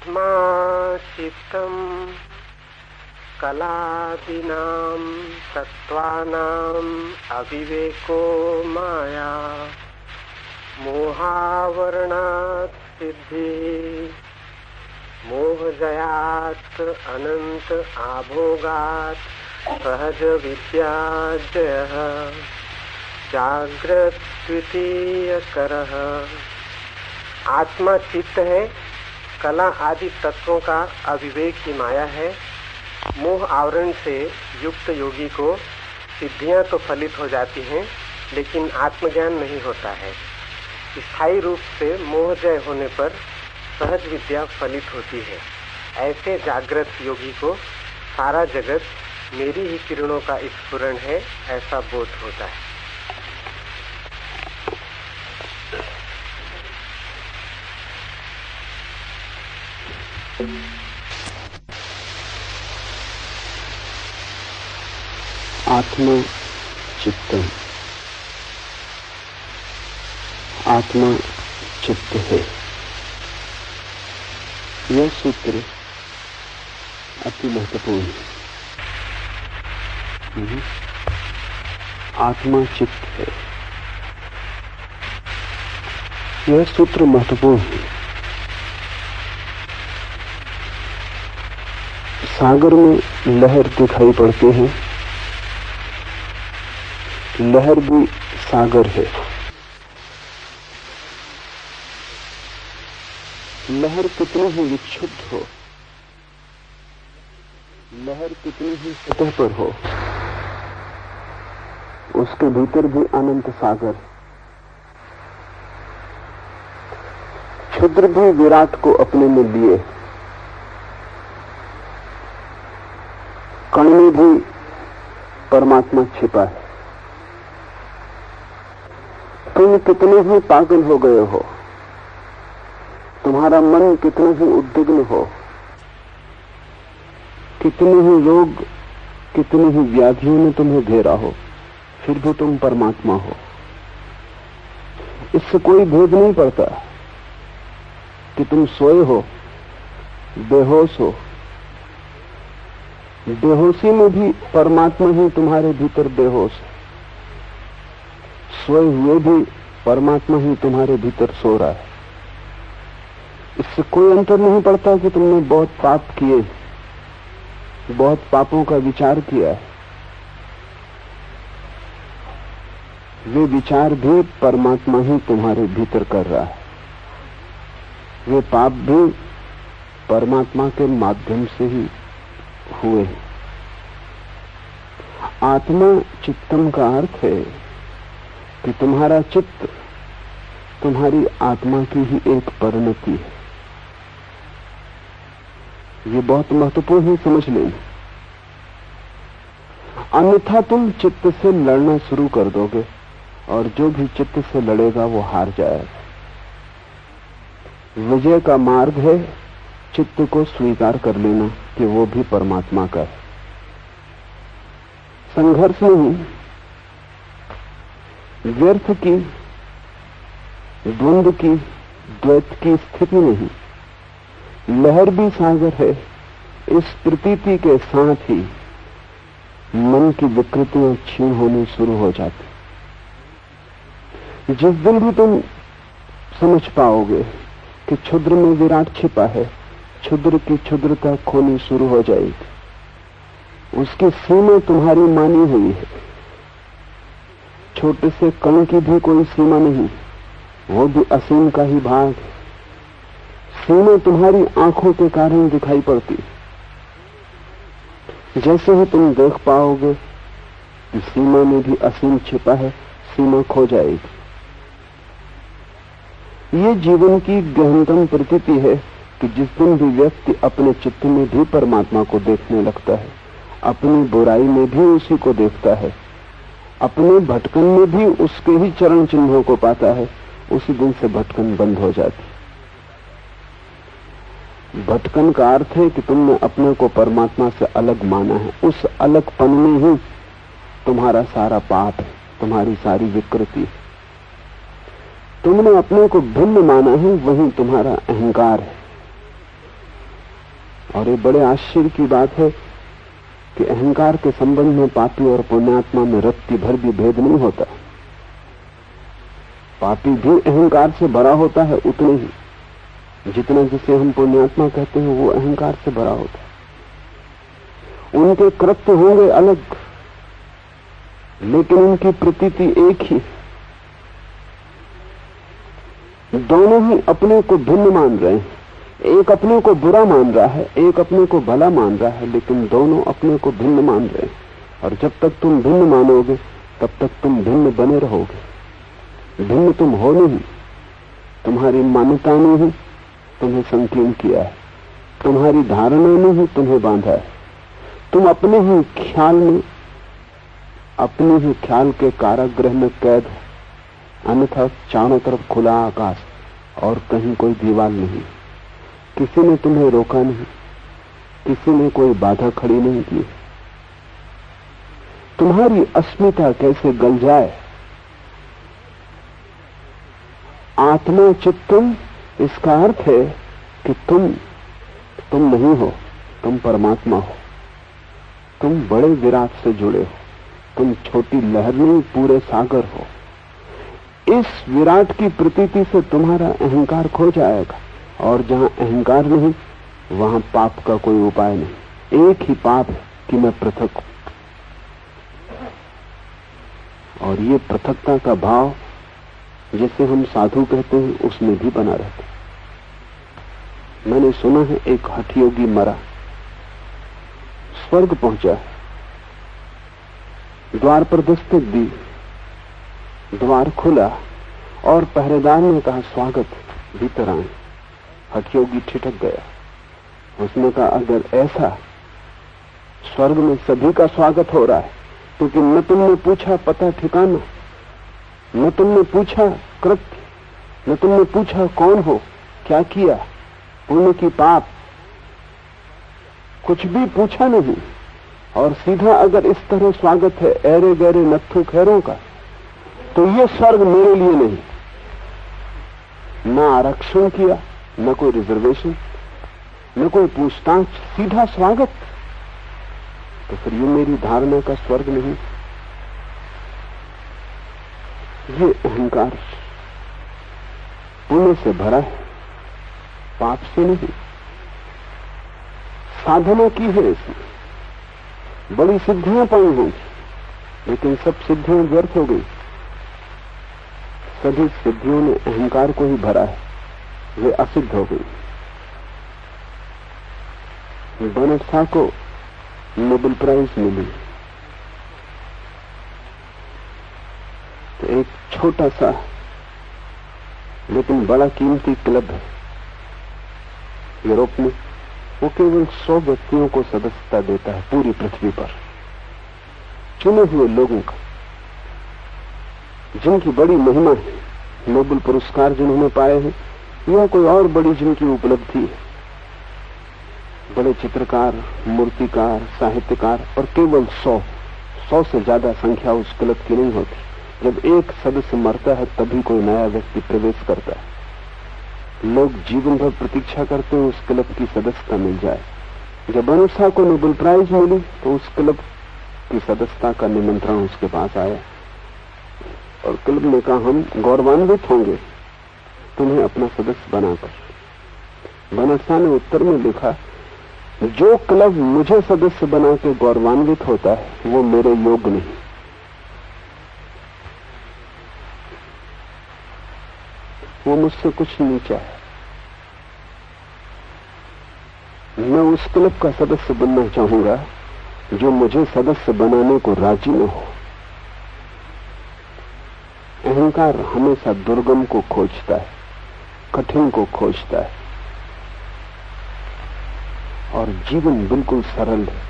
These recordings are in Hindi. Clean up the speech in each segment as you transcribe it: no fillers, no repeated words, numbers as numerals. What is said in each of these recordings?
आत्मा चित्तं कलादीनां तत्त्वानां अविवेको माया मोहावरणात् सिद्धि मोहजयात् अनंत आभोगात् सहज विद्याजयः जागृत द्वितीयकरः। आत्मा चित्त है, कला आदि तत्वों का अविवेक की माया है। मोह आवरण से युक्त योगी को सिद्धियां तो फलित हो जाती हैं, लेकिन आत्मज्ञान नहीं होता है। स्थायी रूप से मोहजय होने पर सहज विद्या फलित होती है। ऐसे जागृत योगी को सारा जगत मेरी ही किरणों का स्फुरण है, ऐसा बोध होता है। आत्मा चित्त, आत्मा चित्त है। यह सूत्र अति महत्वपूर्ण है। आत्मा चित्त है, यह सूत्र महत्वपूर्ण है। सागर में लहर दिखाई पड़ती है, लहर भी सागर है। लहर कितनी ही विक्षुब्ध हो, लहर कितनी ही सतह पर हो, उसके भीतर भी अनंत सागर। क्षुद्र भी विराट को अपने में लिए, कण में भी परमात्मा छिपा है। तुम कितने ही पागल हो गए हो, तुम्हारा मन कितना ही उद्विग्न हो, कितने ही रोग, कितनी ही व्याधियों ने तुम्हें घेरा हो, फिर भी तुम परमात्मा हो। इससे कोई भेद नहीं पड़ता कि तुम सोए हो, बेहोश हो। बेहोशी में भी परमात्मा ही तुम्हारे भीतर बेहोश है। सोए हुए भी परमात्मा ही तुम्हारे भीतर सो रहा है। इससे कोई अंतर नहीं पड़ता कि तुमने बहुत पाप किए, बहुत पापों का विचार किया है। वे विचार भी परमात्मा ही तुम्हारे भीतर कर रहा है। वे पाप भी परमात्मा के माध्यम से ही हुए हैं। आत्मा चित्तम का अर्थ है कि तुम्हारा चित्त तुम्हारी आत्मा की ही एक परिणति है। ये बहुत महत्वपूर्ण है, समझ लेना। अन्यथा तुम चित्त से लड़ना शुरू कर दोगे और जो भी चित्त से लड़ेगा वो हार जाएगा। विजय का मार्ग है चित्त को स्वीकार कर लेना कि वो भी परमात्मा का है। संघर्ष नहीं, व्यर्थ की, द्वंद्व की, द्वैत की स्थिति नहीं। लहर भी सागर है। इस प्रतीति के साथ ही मन की विकृतियां क्षीण होनी शुरू हो जाती। जिस दिन भी तुम समझ पाओगे कि क्षुद्र में विराट छिपा है, क्षुद्र की क्षुद्रता खोनी शुरू हो जाएगी। उसकी सीमा तुम्हारी मानी हुई है। छोटे से कण की भी कोई सीमा नहीं, वो भी असीम का ही भाग है। सीमा तुम्हारी आंखों के कारण दिखाई पड़ती। जैसे ही तुम देख पाओगे कि सीमा में भी असीम छिपा है, सीमा खो जाएगी। ये जीवन की गहनतम प्रतीति है कि जिस दिन भी व्यक्ति अपने चित्त में भी परमात्मा को देखने लगता है, अपनी बुराई में भी उसी को देखता है, अपने भटकन में भी उसके ही चरण चिन्हों को पाता है, उसी दिन से भटकन बंद हो जाती। भटकन का अर्थ है कि तुमने अपने को परमात्मा से अलग माना है। उस अलगपन में ही तुम्हारा सारा पाप है, तुम्हारी सारी विकृति है। तुमने अपने को भिन्न माना है, वही तुम्हारा अहंकार है। और ये बड़े आश्चर्य की बात है कि अहंकार के संबंध में पापी और पुण्यात्मा में रत्ती भर भी भेद नहीं होता। पापी भी अहंकार से भरा होता है उतने ही जितना जिसे हम पुण्यात्मा कहते हैं वो अहंकार से भरा होता है। उनके कृत्य होंगे अलग, लेकिन उनकी प्रतीति एक ही। दोनों ही अपने को भिन्न मान रहे हैं। एक अपने को बुरा मान रहा है, एक अपने को भला मान रहा है, लेकिन दोनों अपने को भिन्न मान रहे हैं। और जब तक तुम भिन्न मानोगे तब तक तुम भिन्न बने रहोगे। भिन्न तुम हो नहीं, तुम्हारी मान्यता ने ही तुम्हें संकीर्ण किया है, तुम्हारी धारणा ने ही तुम्हें बांधा है। तुम अपने ही ख्याल में, अपने ही ख्याल के कारागृह में कैद हो। अन्यथा चारों तरफ खुला आकाश और कहीं कोई दीवार नहीं। किसी ने तुम्हें रोका नहीं, किसी ने कोई बाधा खड़ी नहीं की। तुम्हारी अस्मिता कैसे गल जाए। आत्मा चित्तम, इसका अर्थ है कि तुम नहीं हो, तुम परमात्मा हो। तुम बड़े विराट से जुड़े हो, तुम छोटी लहर नहीं पूरे सागर हो। इस विराट की प्रतीति से तुम्हारा अहंकार खो जाएगा, और जहां अहंकार नहीं वहां पाप का कोई उपाय नहीं। एक ही पाप है कि मैं पृथक हूं, और ये पृथकता का भाव जिसे हम साधु कहते हैं उसमें भी बना रहता है। मैंने सुना है एक हठयोगी मरा, स्वर्ग पहुंचा, द्वार पर दस्तक दी, द्वार खुला और पहरेदार ने कहा स्वागत, भीतर आए। हठयोगी ठिठक गया। उसने कहा अगर ऐसा स्वर्ग में सभी का स्वागत हो रहा है, क्योंकि न तुमने पूछा पता ठिकाना, न तुमने पूछा कृत्य, न तुमने पूछा कौन हो, क्या किया, पुण्य की पाप, कुछ भी पूछा नहीं, और सीधा अगर इस तरह स्वागत है ऐरे गहरे नत्थु खैरों का, तो ये स्वर्ग मेरे लिए नहीं। न आरक्षण किया, न कोई रिजर्वेशन, न कोई पूछताछ, सीधा स्वागत। तो फिर ये मेरी धारणा का स्वर्ग नहीं। ये अहंकार पुण्य से भरा है, पाप से नहीं। साधना की है इसमें, बड़ी सिद्धियां पाई होंगी, लेकिन सब सिद्धियां व्यर्थ हो गई। सभी सिद्धियों ने अहंकार को ही भरा है, वे असिद्ध हो गई। बर्नार्ड शॉ को नोबेल प्राइज मिली, तो एक छोटा सा लेकिन बड़ा कीमती क्लब है यूरोप में, वो केवल 100 व्यक्तियों को सदस्यता देता है पूरी पृथ्वी पर, चुने हुए लोगों का, जिनकी बड़ी महिमा है। नोबेल पुरस्कार जिन्होंने पाए हैं या कोई और बड़ी जिनकी उपलब्धि है, बड़े चित्रकार, मूर्तिकार, साहित्यकार, और केवल 100 से ज्यादा संख्या उस क्लब की नहीं होती। जब एक सदस्य मरता है तभी कोई नया व्यक्ति प्रवेश करता है। लोग जीवन भर प्रतीक्षा करते हैं उस क्लब की सदस्यता मिल जाए। जब बर्नार्ड शॉ को नोबेल प्राइज मिली तो उस क्लब की सदस्यता का निमंत्रण उसके पास आया, और क्लब ने कहा हम गौरवान्वित होंगे तुम्हें अपना सदस्य बनाकर। बर्नार्ड शॉ ने उत्तर में लिखा, जो क्लब मुझे सदस्य बना के गौरवान्वित होता है वो मेरे योग्य नहीं। वो मुझसे कुछ नीचा है। मैं उस क्लब का सदस्य बनना चाहूंगा जो मुझे सदस्य बनाने को राजी न हो। अहंकार हमेशा दुर्गम को खोजता है, कठिन को खोजता है, और जीवन बिल्कुल सरल है,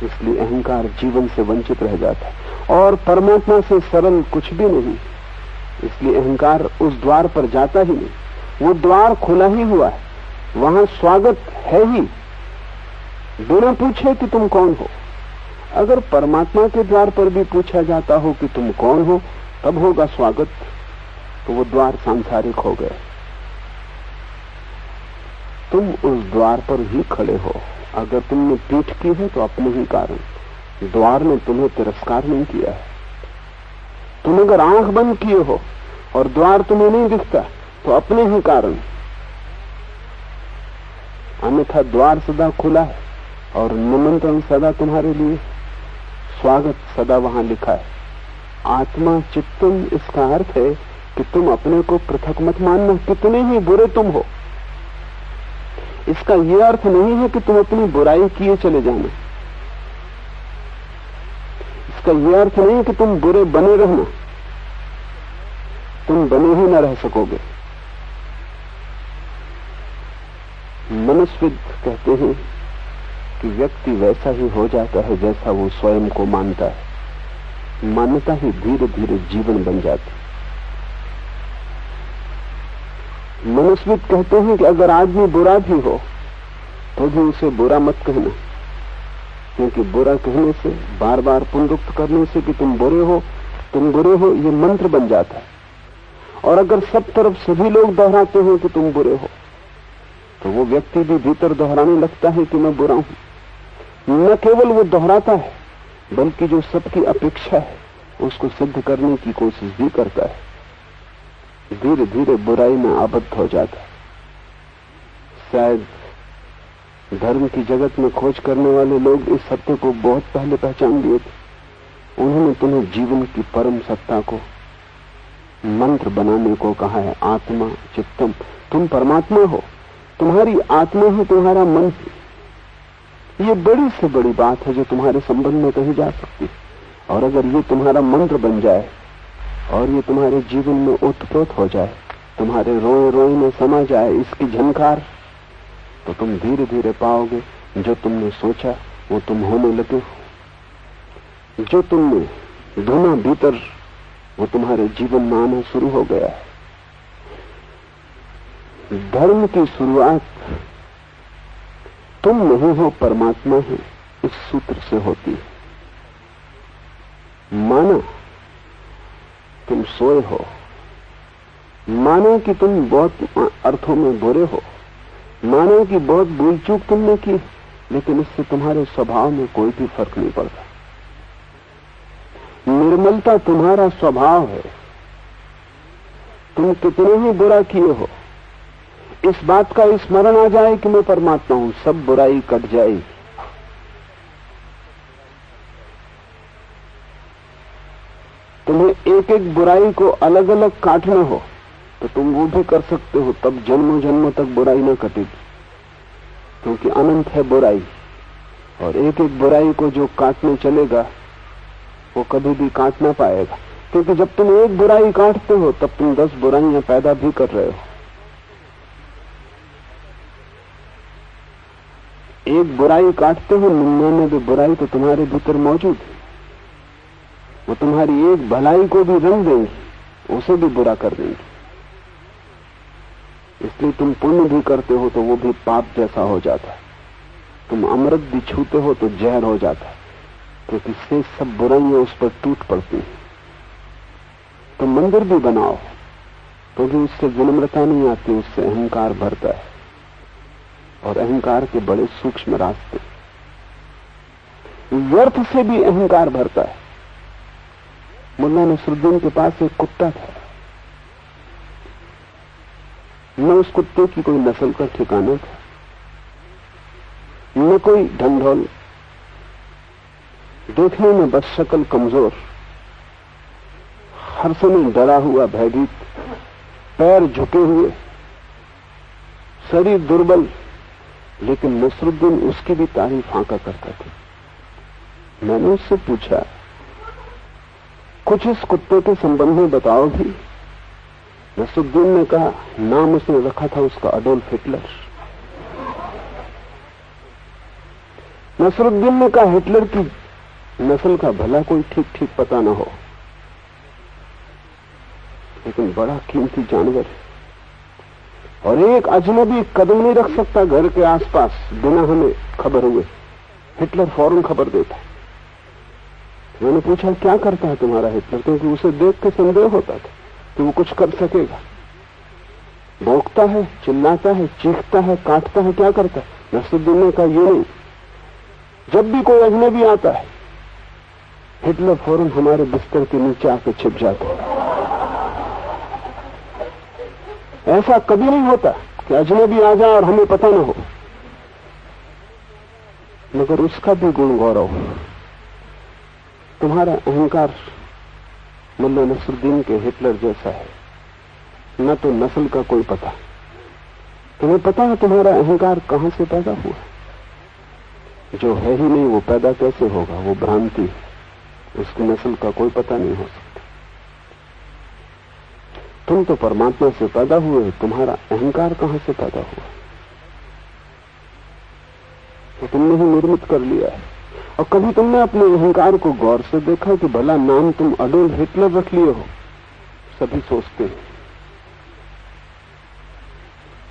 इसलिए अहंकार जीवन से वंचित रह जाता है। और परमात्मा से सरल कुछ भी नहीं, इसलिए अहंकार उस द्वार पर जाता ही नहीं। वो द्वार खुला ही हुआ है, वहां स्वागत है ही, बिना पूछे कि तुम कौन हो। अगर परमात्मा के द्वार पर भी पूछा जाता हो कि तुम कौन हो, तब होगा स्वागत, तो वो द्वार सांसारिक हो गए। तुम उस द्वार पर ही खड़े हो। अगर तुमने पीठ की है तो अपने ही कारण, द्वार ने तुम्हें तिरस्कार नहीं किया है। तुम अगर आंख बंद किए हो और द्वार तुम्हें नहीं दिखता तो अपने ही कारण, अन्यथा द्वार सदा खुला है और निमंत्रण सदा तुम्हारे लिए, स्वागत सदा वहां लिखा है। आत्मा चित्तम, इसका अर्थ है कि तुम अपने को पृथक मत मानना, कितने ही बुरे तुम हो। इसका यह अर्थ नहीं है कि तुम अपनी बुराई किए चले जाना। इसका यह अर्थ नहीं कि तुम बुरे बने रहना, तुम बने ही न रह सकोगे। मनुष्यविद कहते हैं कि व्यक्ति वैसा ही हो जाता है जैसा वो स्वयं को मानता है। मान्यता ही धीरे धीरे जीवन बन जाती। मनुष्यविद कहते हैं कि अगर आदमी बुरा भी हो तो भी उसे बुरा मत कहना, क्योंकि बुरा कहने से, बार बार पुनरुक्त करने से कि तुम बुरे हो, ये मंत्र बन जाता है। और अगर सब तरफ सभी लोग दोहराते हैं कि तुम बुरे हो, तो वो व्यक्ति भी भीतर दोहराने लगता है कि मैं बुरा हूं। न केवल वो दोहराता है, बल्कि जो सबकी अपेक्षा है उसको सिद्ध करने की कोशिश भी करता है। धीरे धीरे बुराई में आबद्ध हो जाता है। शायद धर्म की जगत में खोज करने वाले लोग इस सत्य को बहुत पहले पहचान लिए थे। उन्होंने तुम्हें जीवन की परम सत्ता को मंत्र बनाने को कहा है। आत्मा चित्तम, तुम परमात्मा हो, तुम्हारी आत्मा ही तुम्हारा मन है। ये बड़ी से बड़ी बात है जो तुम्हारे संबंध में कही जा सकती है। और अगर ये तुम्हारा मंत्र बन जाए और ये तुम्हारे जीवन में ओतप्रोत हो जाए, तुम्हारे रोए रोए में समा जाए इसकी झनकार, तो तुम धीरे धीरे पाओगे जो तुमने सोचा वो तुम होने लगे हो। जो तुमने ढूंढा भीतर वो तुम्हारे जीवन में आना शुरू हो गया है। धर्म की शुरुआत तुम नहीं हो, परमात्मा है, इस सूत्र से होती है। माना तुम सोए हो, मानो कि तुम बहुत अर्थों में बुरे हो, मानो कि बहुत भूल चूक तुमने की, लेकिन इससे तुम्हारे स्वभाव में कोई भी फर्क नहीं पड़ता। निर्मलता तुम्हारा स्वभाव है। तुम कितने ही बुरा किए हो, इस बात का स्मरण आ जाए कि मैं परमात्मा हूं, सब बुराई कट जाएगी। तुम्हें एक एक बुराई को अलग अलग काटना हो तो तुम वो भी कर सकते हो, तब जन्मों जन्मों तक बुराई ना कटेगी, क्योंकि अनंत है बुराई। और एक एक बुराई को जो काटने चलेगा वो कभी भी काट ना पाएगा, क्योंकि जब तुम एक बुराई काटते हो तब तुम 10 बुराइयां पैदा भी कर रहे हो। एक बुराई काटते हो, 99 बुराई तो तुम्हारे भीतर मौजूद है। वो तुम्हारी एक भलाई को भी रंग देंगी, उसे भी बुरा कर देंगी। इसलिए तुम पुण्य भी करते हो तो वो भी पाप जैसा हो जाता है। तुम अमृत भी छूते हो तो जहर हो जाता है, क्योंकि से सब बुराइयां उस पर टूट पड़ती हैं। तुम मंदिर भी बनाओ तो भी उससे विनम्रता नहीं आती, उससे अहंकार भरता है। और अहंकार के बड़े सूक्ष्म रास्ते, व्यर्थ से भी अहंकार भरता है। मुल्ला नसरुद्दीन के पास एक कुत्ता था। न उस कुत्ते की कोई नस्ल का ठिकाना था, न कोई ढंढोल, देखने में बस शक्ल कमजोर, हर समय डरा हुआ, भयभीत, पैर झुके हुए, शरीर दुर्बल, लेकिन नसरुद्दीन उसकी भी तारीफ आंका करता था। मैंने उससे पूछा, कुछ इस कुत्ते के संबंध में बताओ भी। नसरुद्दीन ने कहा, नाम उसने रखा था उसका अडोल्फ हिटलर। नसरुद्दीन ने कहा, हिटलर की नस्ल का भला कोई ठीक ठीक पता ना हो, लेकिन बड़ा कीमती जानवर है, और एक अजनबी कदम नहीं रख सकता घर के आसपास बिना हमें खबर हुए। हिटलर फौरन खबर देता। मैंने पूछा, क्या करता है तुम्हारा हिटलर, क्योंकि उसे देख के संदेह होता था कि वो कुछ कर सकेगा। भौंकता है, चिल्लाता है, चीखता है, काटता है, क्या करता है? नसरुद्दीन ने कहा ये नहीं, जब भी कोई अजनबी आता है हिटलर फौरन हमारे बिस्तर के नीचे आकर छिप जाता है। ऐसा कभी नहीं होता कि अजनबी आ जाए और हमें पता न हो, मगर उसका भी गुण गौरव। तुम्हारा अहंकार मुल्ला नसरुद्दीन के हिटलर जैसा है, न तो नस्ल का कोई पता। तुम्हें पता है तुम्हारा अहंकार कहां से पैदा हुआ? जो है ही नहीं वो पैदा कैसे होगा? वो भ्रांति, उसकी नस्ल का कोई पता नहीं हो सकता। तुम तो परमात्मा से पैदा हुए, तुम्हारा अहंकार कहां से पैदा हुआ? तो तुमने ही निर्मित कर लिया है। और कभी तुमने अपने अहंकार को गौर से देखा कि भला नाम तुम अडोल्फ हिटलर रख लिए हो? सभी सोचते हैं,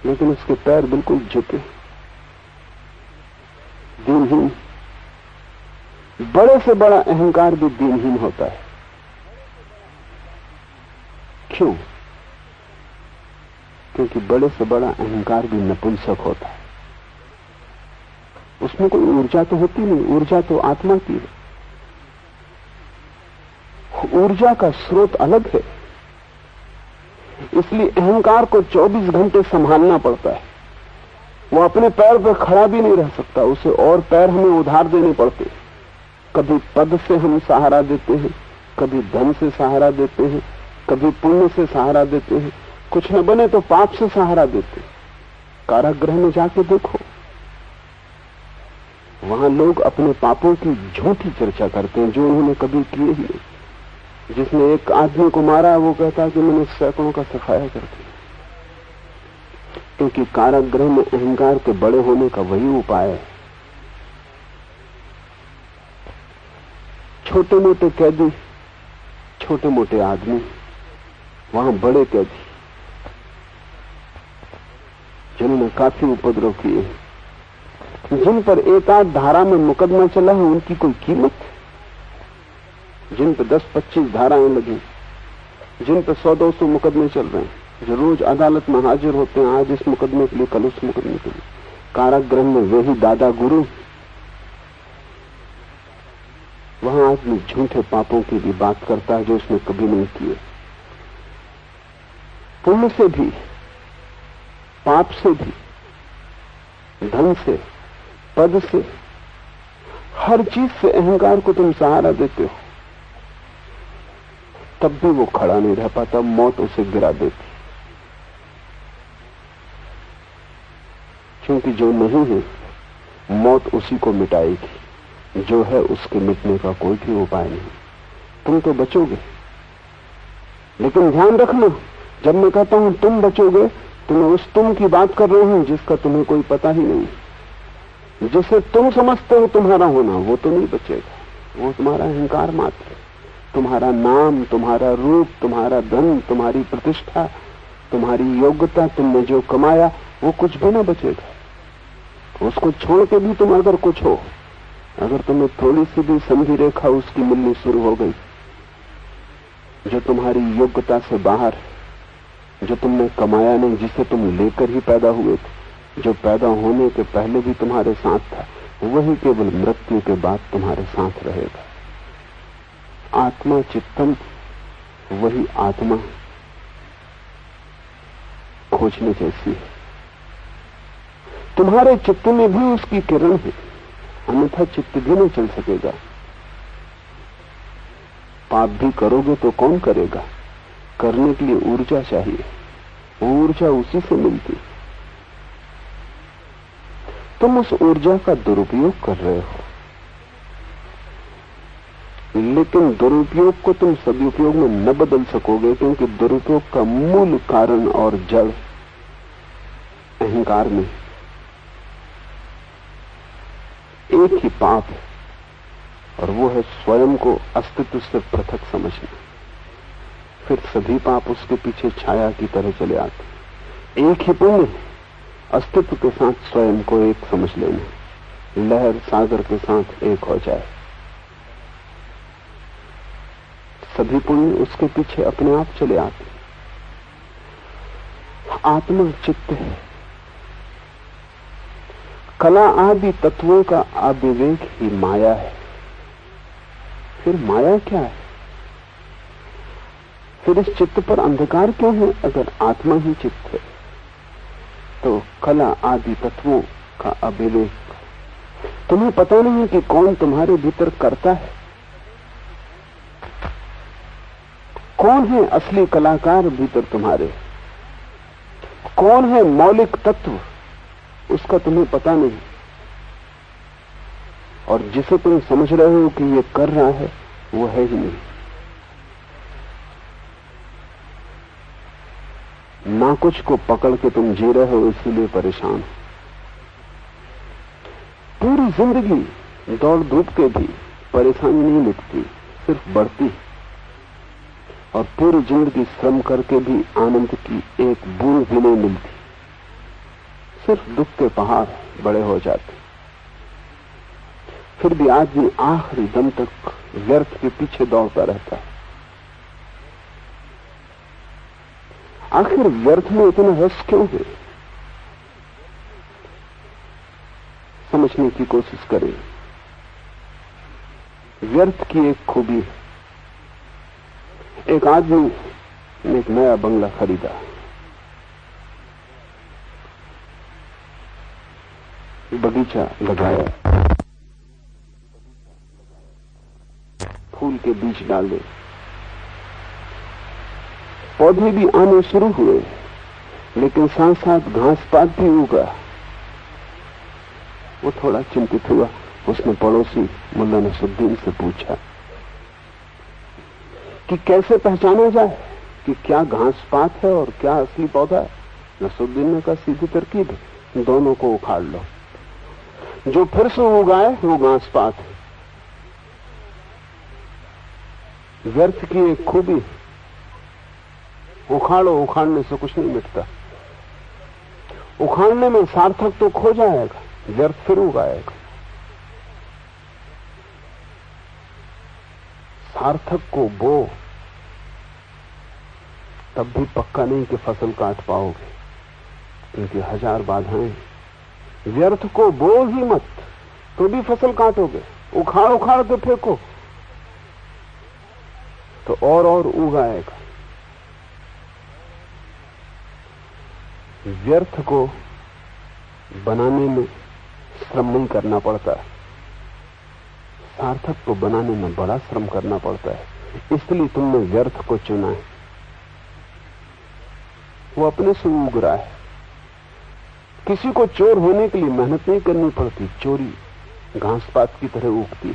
लेकिन उसके पैर बिल्कुल झुके, दीनहीन। बड़े से बड़ा अहंकार भी दीनहीन होता है। क्यों? क्योंकि बड़े से बड़ा अहंकार भी नपुंसक होता है। उसमें कोई ऊर्जा तो होती नहीं, ऊर्जा तो आत्मा की है। ऊर्जा का स्रोत अलग है, इसलिए अहंकार को 24 घंटे संभालना पड़ता है। वो अपने पैर पर खड़ा भी नहीं रह सकता, उसे और पैर हमें उधार देने पड़ते हैं। कभी पद से हम सहारा देते हैं, कभी धन से सहारा देते हैं, कभी पुण्य से सहारा देते हैं, कुछ न बने तो पाप से सहारा देते हैं। कारागृह में जाके देखो, वहां लोग अपने पापों की झूठी चर्चा करते हैं जो उन्होंने कभी किए ही नहीं। जिसने एक आदमी को मारा वो कहता है कि मैंने सैकड़ों का सफाया कर दिया, क्योंकि कारागृह में अहंकार के बड़े होने का वही उपाय है। छोटे मोटे कैदी, छोटे मोटे आदमी, वहां बड़े कैदी जिन्होंने काफी उपद्रव किए, जिन पर एक आध धारा में मुकदमा चला है, उनकी कोई कीमत? जिन पर 10-25 धाराएं लगी, जिन पर 100-200 मुकदमे चल रहे हैं, जो रोज अदालत में हाजिर होते हैं, आज इस मुकदमे के लिए, कल उस मुकदमे के लिए। कारागृह में वही दादा गुरु। वहां आदमी झूठे पापों की भी बात करता है जो उसने कभी नहीं किए। पुण्य से भी, पाप से भी, धन से, पद से, हर चीज से अहंकार को तुम सहारा देते हो, तब भी वो खड़ा नहीं रह पाता, मौत उसे गिरा देती। क्योंकि जो नहीं है मौत उसी को मिटाएगी, जो है उसके मिटने का कोई भी उपाय नहीं। तुम तो बचोगे, लेकिन ध्यान रखना, जब मैं कहता हूं तुम बचोगे तो मैं उस तुम की बात कर रहा हूं जिसका तुम्हें कोई पता ही नहीं। जिसे तुम समझते हो तुम्हारा होना, वो तो नहीं बचेगा, वो तुम्हारा अहंकार मात्र है। तुम्हारा नाम, तुम्हारा रूप, तुम्हारा धन, तुम्हारी प्रतिष्ठा, तुम्हारी योग्यता, तुमने जो कमाया, वो कुछ भी ना बचेगा। उसको छोड़ के भी तुम अगर कुछ हो, अगर तुम्हें थोड़ी सी भी संधि रेखा उसकी मिलनी शुरू हो गई, जो तुम्हारी योग्यता से बाहर, जो तुमने कमाया नहीं, जिसे तुम लेकर ही पैदा हुए थे, जो पैदा होने के पहले भी तुम्हारे साथ था, वही केवल मृत्यु के बाद तुम्हारे साथ रहेगा। आत्मा चित्तम, वही आत्मा खोजने जैसी है। तुम्हारे चित्त में भी उसकी किरण है, अन्यथा चित्त भी नहीं चल सकेगा। पाप भी करोगे तो कौन करेगा? करने के लिए ऊर्जा चाहिए, वो ऊर्जा उसी से मिलती। तुम उस ऊर्जा का दुरुपयोग कर रहे हो, लेकिन दुरुपयोग को तुम सदुपयोग में न बदल सकोगे, क्योंकि दुरुपयोग का मूल कारण और जड़ अहंकार में एक ही पाप है, और वो है स्वयं को अस्तित्व से पृथक समझना। फिर सभी पाप उसके पीछे छाया की तरह चले आते। एक ही पुण्य, अस्तित्व के साथ स्वयं को एक समझ लेना, लहर सागर के साथ एक हो जाए। सभी पुण्य उसके पीछे अपने आप चले आते। आत्मा चित्त है। कला आदि तत्वों का अविवेक ही माया है। फिर माया क्या है? फिर इस चित्त पर अंधकार क्यों है? अगर आत्मा ही चित्त है तो कला आदि तत्वों का अविवेक। तुम्हें पता नहीं कि कौन तुम्हारे भीतर करता है, कौन है असली कलाकार भीतर तुम्हारे, कौन है मौलिक तत्व, उसका तुम्हें पता नहीं। और जिसे तुम समझ रहे हो कि ये कर रहा है वो है ही नहीं। ना कुछ को पकड़ के तुम जी रहे हो, इसीलिए परेशान हो। पूरी जिंदगी दौड़ धूप के भी परेशानी नहीं मिटती, सिर्फ बढ़ती। और पूरी जिंदगी श्रम करके भी आनंद की एक बूंद भी नहीं मिलती, सिर्फ दुख के पहाड़ बड़े हो जाते। फिर भी आदमी आखिरी दम तक व्यर्थ के पीछे दौड़ता रहता है। आखिर व्यर्थ में इतना रस क्यों है? समझने की कोशिश करें। व्यर्थ की एक खूबी है। एक आदमी ने एक नया बंगला खरीदा, बगीचा लगाया, फूल के बीज डाले, पौधे भी आने शुरू हुए, लेकिन साथ साथ घास पात भी उगा। वो थोड़ा चिंतित हुआ। उसने पड़ोसी मुल्ला नसरुद्दीन से पूछा कि कैसे पहचाना जाए कि क्या घास पात है और क्या असली पौधा है। नसरुद्दीन ने कहा सीधी तरकीब है, दोनों को उखाड़ लो। जो फिर से उगाए वो घास पात है। व्यर्थ की एक खूबी, उखाड़ो, उखाड़ने से कुछ नहीं मिटता। उखाड़ने में सार्थक तो खो जाएगा, व्यर्थ फिर उगाएगा। सार्थक को बो, तब भी पक्का नहीं कि फसल काट पाओगे, क्योंकि हजार बाधाएं। व्यर्थ को बो ही मत, तो भी फसल काटोगे। उखाड़ उखाड़ के फेंको तो और उगाएगा। व्यर्थ को बनाने में श्रम नहीं करना पड़ता है, सार्थक को बनाने में बड़ा श्रम करना पड़ता है। इसलिए तुमने व्यर्थ को चुना है। वो अपने से उग रहा है। किसी को चोर होने के लिए मेहनत नहीं करनी पड़ती, चोरी घास पात की तरह उगती।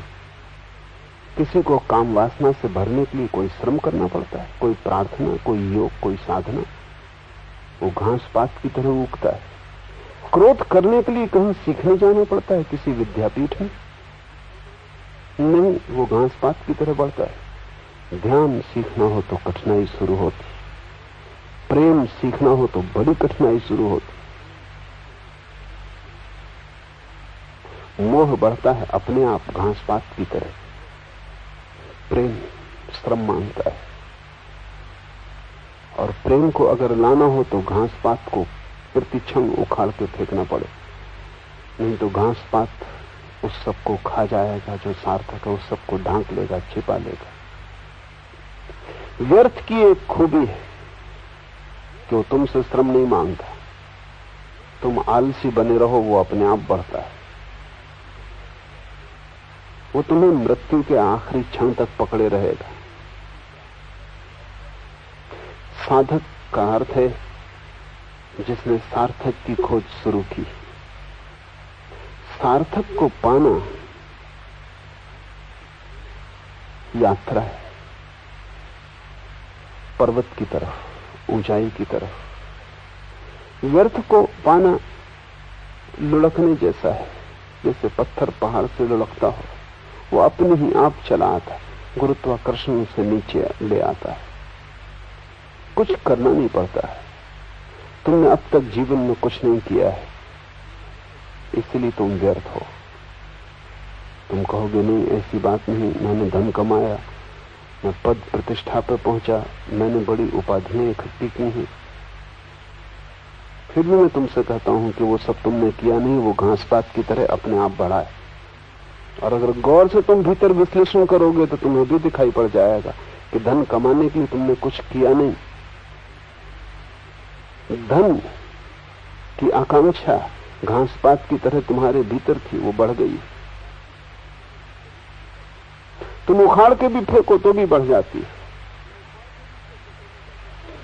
किसी को काम वासना से भरने के लिए कोई श्रम करना पड़ता है, कोई प्रार्थना, कोई योग, कोई साधना। वो घास पात की तरह उगता है। क्रोध करने के लिए कहीं सीखने जाना पड़ता है, किसी विद्यापीठ में नहीं, वो घास पात की तरह बढ़ता है। ध्यान सीखना हो तो कठिनाई शुरू होती, प्रेम सीखना हो तो बड़ी कठिनाई शुरू होती। मोह बढ़ता है अपने आप घास पात की तरह, प्रेम श्रम मांगता है। और प्रेम को अगर लाना हो तो घास पात को प्रतिक्षण उखाड़ के फेंकना पड़े, नहीं तो घास पात उस सबको खा जाएगा जो सार्थक है, उस सबको ढांक लेगा, छिपा लेगा। व्यर्थ की एक खूबी है कि वो तुमसे श्रम नहीं मांगता। तुम आलसी बने रहो, वो अपने आप बढ़ता है। वो तुम्हें मृत्यु के आखिरी क्षण तक पकड़े रहेगा। साधक का अर्थ है जिसने सार्थक की खोज शुरू की। सार्थक को पाना यात्रा है, पर्वत की तरफ, ऊंचाई की तरफ। व्यर्थ को पाना लुढ़कने जैसा है, जैसे पत्थर पहाड़ से लुढ़कता हो। वो अपने ही आप चला आता है, गुरुत्वाकर्षण से नीचे ले आता है, कुछ करना नहीं पड़ता है। तुमने अब तक जीवन में कुछ नहीं किया है, इसलिए तुम व्यर्थ हो। तुम कहोगे नहीं, ऐसी बात नहीं, मैंने धन कमाया, मैं पद प्रतिष्ठा पर पहुंचा, मैंने बड़ी उपाधियां इकट्ठी की हैं, फिर भी मैं तुमसे कहता हूं कि वो सब तुमने किया नहीं, वो घास पात की तरह अपने आप बढ़ा है। और अगर गौर से तुम भीतर विश्लेषण करोगे तो तुम्हें भी दिखाई पड़ जाएगा कि धन कमाने के लिए तुमने कुछ किया नहीं। धन की आकांक्षा घास पात की तरह तुम्हारे भीतर थी, वो बढ़ गई। तुम उखाड़ के भी फेंको तो भी बढ़ जाती है।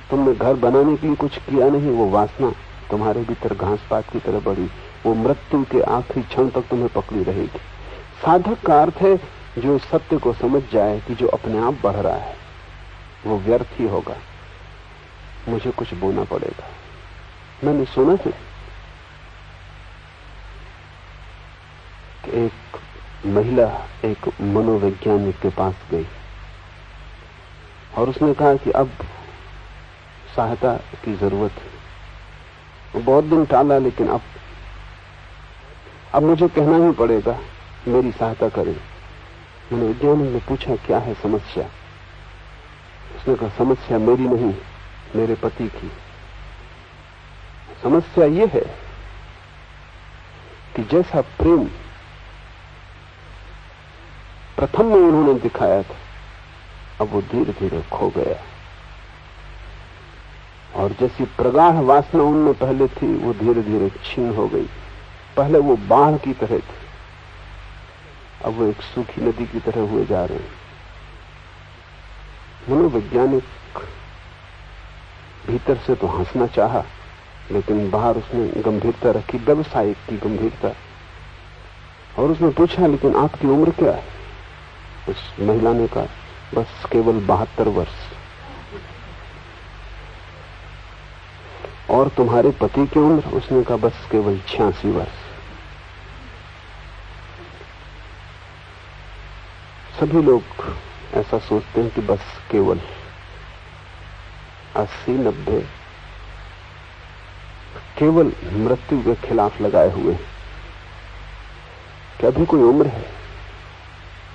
तुमने घर बनाने के लिए कुछ किया नहीं, वो वासना तुम्हारे भीतर घास पात की तरह बढ़ी, वो मृत्यु के आखिरी क्षण तक तुम्हें पकड़ी रहेगी। साधक का अर्थ है जो सत्य को समझ जाए कि जो अपने आप बढ़ रहा है वो व्यर्थ ही होगा, मुझे कुछ बोना पड़ेगा। मैंने सुना है कि एक महिला एक मनोवैज्ञानिक के पास गई और उसने कहा कि अब सहायता की जरूरत है। वो बहुत दिन टाला, लेकिन अब मुझे कहना ही पड़ेगा, मेरी सहायता करें। मनोवैज्ञानिक ने पूछा क्या है समस्या? उसने कहा समस्या मेरी नहीं, मेरे पति की। समस्या ये है कि जैसा प्रेम प्रथम में उन्होंने दिखाया था, अब वो धीरे धीरे खो गया। और जैसी प्रगाढ़ वासना उनमें पहले थी, वो धीरे धीरे क्षीण हो गई। पहले वो बाढ़ की तरह थी, अब वो एक सूखी नदी की तरह हुए जा रहे हैं। मनोवैज्ञानिक भीतर से तो हंसना चाहा, लेकिन बाहर उसने गंभीरता रखी, व्यवसायिक की गंभीरता। और उसने पूछा लेकिन आपकी उम्र क्या है? उस महिला ने कहा बस केवल 72 वर्ष। और तुम्हारे पति की उम्र? उसने कहा बस केवल 86 वर्ष। सभी लोग ऐसा सोचते हैं कि बस केवल 80-90, केवल मृत्यु के खिलाफ लगाए हुए। क्या अभी कोई उम्र है?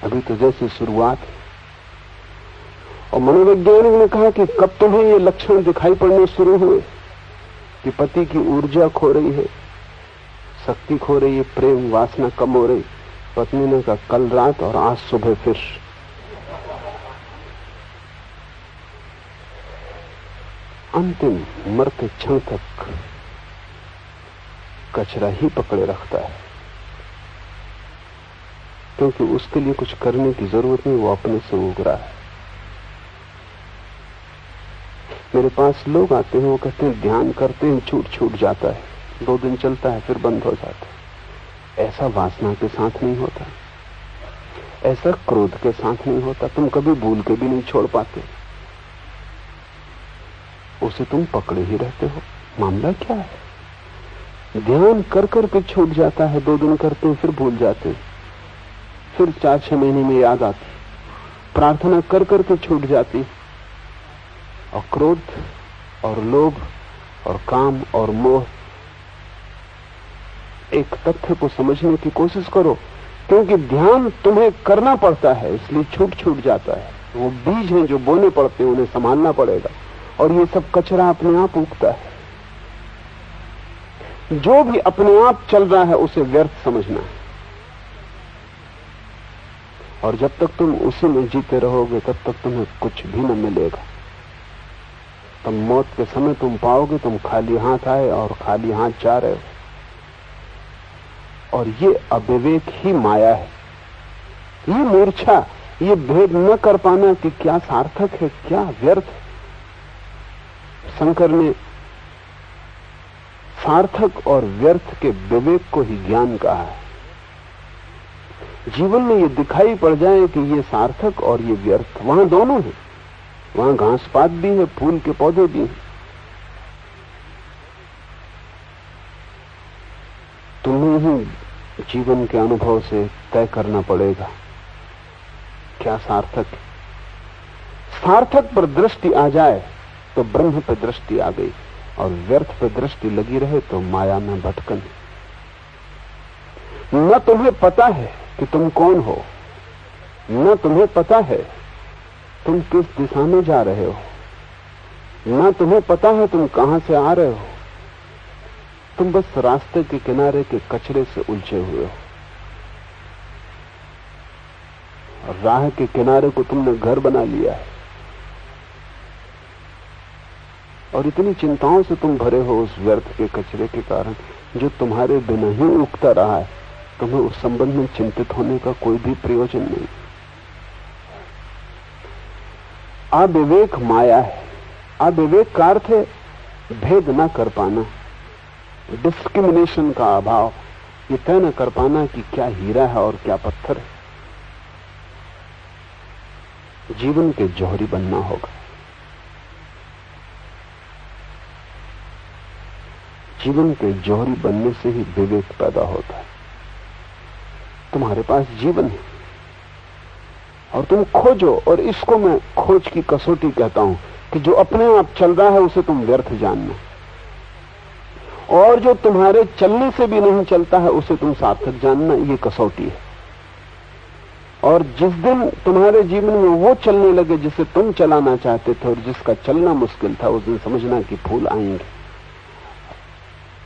अभी तो जैसे शुरुआत है। और मनोवैज्ञानिक ने कहा कि कब तुम्हें ये लक्षण दिखाई पड़ने शुरू हुए कि पति की ऊर्जा खो रही है, शक्ति खो रही है, प्रेम वासना कम हो रही? पत्नी ने कहा कल रात और आज सुबह फिर। अंतिम मरते क्षण तक कचरा ही पकड़े रखता है, क्योंकि उसके लिए कुछ करने की जरूरत नहीं, वो अपने से उग रहा है। मेरे पास लोग आते हैं, वो कहते हैं ध्यान करते हैं, छूट जाता है, 2 दिन चलता है फिर बंद हो जाता है। ऐसा वासना के साथ नहीं होता, ऐसा क्रोध के साथ नहीं होता। तुम कभी भूल के भी नहीं छोड़ पाते, उसे तुम पकड़े ही रहते हो। मामला क्या है? ध्यान कर के छूट जाता है, 2 दिन करते हैं फिर भूल जाते हैं, फिर 4-6 महीने में याद आती। प्रार्थना कर के छूट जाती। और क्रोध और लोभ और काम और मोह, एक तथ्य को समझने की कोशिश करो, क्योंकि ध्यान तुम्हें करना पड़ता है, इसलिए छूट जाता है। वो बीज हैं जो बोने पड़ते हैं, उन्हें संभालना पड़ेगा। और ये सब कचरा अपने आप उगता है। जो भी अपने आप चल रहा है उसे व्यर्थ समझना है। और जब तक तुम उसी में जीते रहोगे तब तक तुम्हें कुछ भी न मिलेगा। तब मौत के समय तुम पाओगे तुम खाली हाथ आए और खाली हाथ जा रहे हो। और ये अविवेक ही माया है, ये मूर्छा, ये भेद न कर पाना कि क्या सार्थक है क्या व्यर्थ। शंकर ने सार्थक और व्यर्थ के विवेक को ही ज्ञान कहा है। जीवन में ये दिखाई पड़ जाए कि ये सार्थक और ये व्यर्थ, वहां दोनों है, वहां घास पात भी है, फूल के पौधे भी हैं। तुम्हें ही जीवन के अनुभव से तय करना पड़ेगा क्या सार्थक है। सार्थक पर दृष्टि आ जाए तो ब्रह्म पर दृष्टि आ गई, और व्यर्थ पर दृष्टि लगी रहे तो माया में भटकन। न तुम्हें पता है कि तुम कौन हो, न तुम्हें पता है तुम किस दिशा में जा रहे हो, न तुम्हें पता है तुम कहां से आ रहे हो, तुम बस रास्ते के किनारे के कचरे से उलझे हुए हो। राह के किनारे को तुमने घर बना लिया है और इतनी चिंताओं से तुम भरे हो उस व्यर्थ के कचरे के कारण जो तुम्हारे बिना ही उगता रहा है। तुम्हें उस संबंध में चिंतित होने का कोई भी प्रयोजन नहीं। अविवेक माया है। अविवेक का अर्थ है भेद न कर पाना, डिस्क्रिमिनेशन का अभाव, ये तय न कर पाना कि क्या हीरा है और क्या पत्थर है। जीवन के जौहरी बनना होगा। जीवन के जौहरी बनने से ही विवेक पैदा होता है। तुम्हारे पास जीवन है और तुम खोजो, और इसको मैं खोज की कसौटी कहता हूं कि जो अपने आप चल रहा है उसे तुम व्यर्थ जानना, और जो तुम्हारे चलने से भी नहीं चलता है उसे तुम सार्थक जानना। ये कसौटी है। और जिस दिन तुम्हारे जीवन में वो चलने लगे जिसे तुम चलाना चाहते थे और जिसका चलना मुश्किल था, उस दिन समझना कि फूल आएंगे।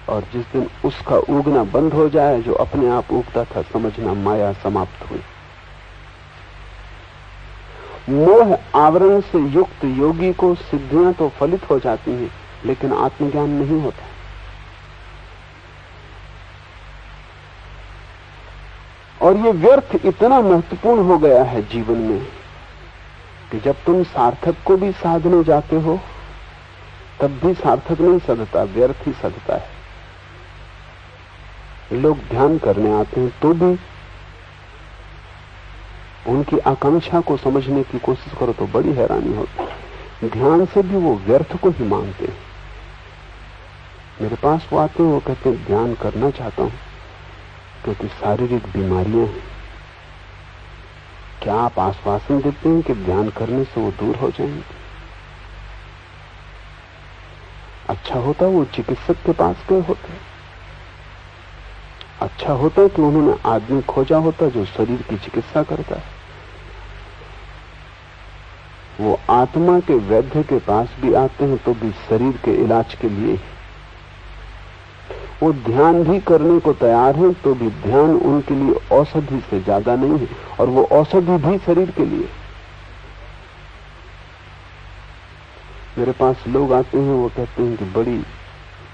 और जिस दिन उसका उगना बंद हो जाए जो अपने आप उगता था, समझना माया समाप्त हुई। मोह आवरण से युक्त योगी को सिद्धियां तो फलित हो जाती हैं, लेकिन आत्मज्ञान नहीं होता। और ये व्यर्थ इतना महत्वपूर्ण हो गया है जीवन में कि जब तुम सार्थक को भी साधने जाते हो तब भी सार्थक नहीं सधता, व्यर्थ ही सधता है। लोग ध्यान करने आते हैं तो भी उनकी आकांक्षा को समझने की कोशिश करो तो बड़ी हैरानी होती है। ध्यान से भी वो व्यर्थ को ही मांगते हैं। मेरे पास वो आते हैं, वो कहते हैं ध्यान करना चाहता हूं क्योंकि शारीरिक बीमारियां हैं। क्या आप आश्वासन देते हैं कि ध्यान करने से वो दूर हो जाएंगे? अच्छा होता वो चिकित्सक के पास गए होते। अच्छा होता कि उन्होंने आदमी खोजा होता जो शरीर की चिकित्सा करता है। वो आत्मा के वैद्य के पास भी आते हैं तो भी शरीर के इलाज के लिए ही। वो ध्यान भी करने को तैयार हैं तो भी ध्यान उनके लिए औषधि से ज्यादा नहीं है, और वो औषधि भी शरीर के लिए। मेरे पास लोग आते हैं, वो कहते हैं कि बड़ी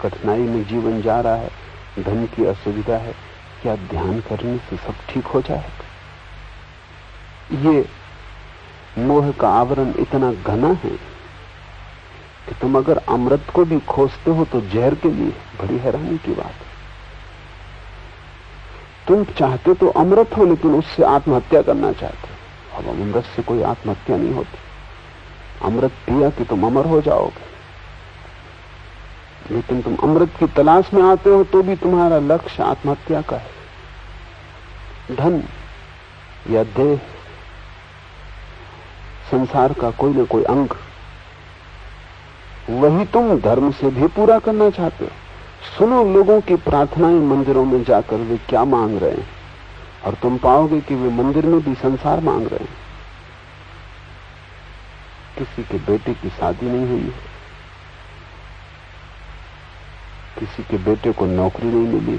कठिनाई में जीवन जा रहा है, धन की असुविधा है, क्या ध्यान करने से सब ठीक हो जाएगा? ये मोह का आवरण इतना घना है कि तुम अगर अमृत को भी खोजते हो तो जहर के लिए। बड़ी हैरानी की बात है। तुम चाहते तो अमृत हो लेकिन उससे आत्महत्या करना चाहते हो। अब अमृत से कोई आत्महत्या नहीं होती। अमृत पिया कि तुम अमर हो जाओगे, लेकिन तुम अमृत की तलाश में आते हो तो भी तुम्हारा लक्ष्य आत्महत्या का है। धन या देह, संसार का कोई न कोई अंग, वही तुम धर्म से भी पूरा करना चाहते हो। सुनो लोगों की प्रार्थनाएं मंदिरों में जाकर वे क्या मांग रहे हैं, और तुम पाओगे कि वे मंदिर में भी संसार मांग रहे हैं। किसी के बेटे की शादी नहीं हुई है, किसी के बेटे को नौकरी नहीं मिली,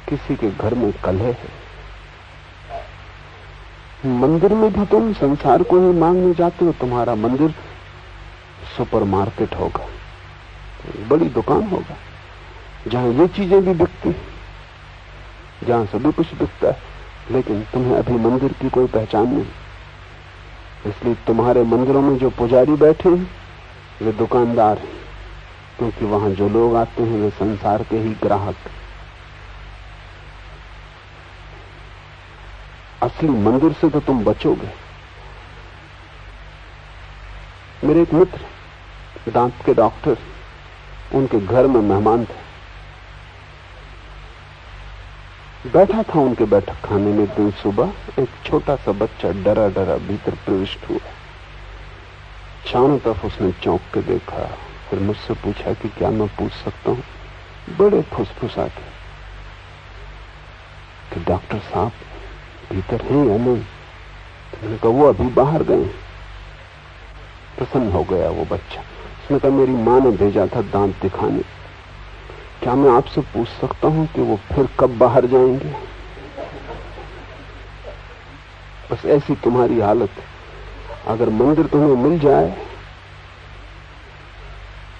किसी के घर में कलह है। मंदिर में भी तुम संसार को ही मांगने जाते हो। तुम्हारा मंदिर सुपरमार्केट होगा, बड़ी दुकान होगा जहां ये चीजें भी बिकती, जहां सभी कुछ बिकता है, लेकिन तुम्हें अभी मंदिर की कोई पहचान नहीं। इसलिए तुम्हारे मंदिरों में जो पुजारी बैठे हैं वे दुकानदार हैं, क्योंकि वहां जो लोग आते हैं वे संसार के ही ग्राहक। असली मंदिर से तो तुम बचोगे। मेरे एक मित्र दांत के डॉक्टर, उनके घर में मेहमान थे। बैठा था उनके बैठक खाने में। दिन सुबह एक छोटा सा बच्चा डरा डरा भीतर प्रविष्ट हुआ। चारों तरफ उसने चौंक के देखा, फिर मुझसे पूछा कि क्या मैं पूछ सकता हूं। बड़े फुसफुसा के कि डॉक्टर साहब भीतर हैं या नहीं? मैंने कहा वो अभी बाहर गए। प्रसन्न हो गया वो बच्चा। उसने कहा मेरी मां ने भेजा था दांत दिखाने। क्या मैं आपसे पूछ सकता हूं कि वो फिर कब बाहर जाएंगे? बस ऐसी तुम्हारी हालत है। अगर मंदिर तुम्हें मिल जाए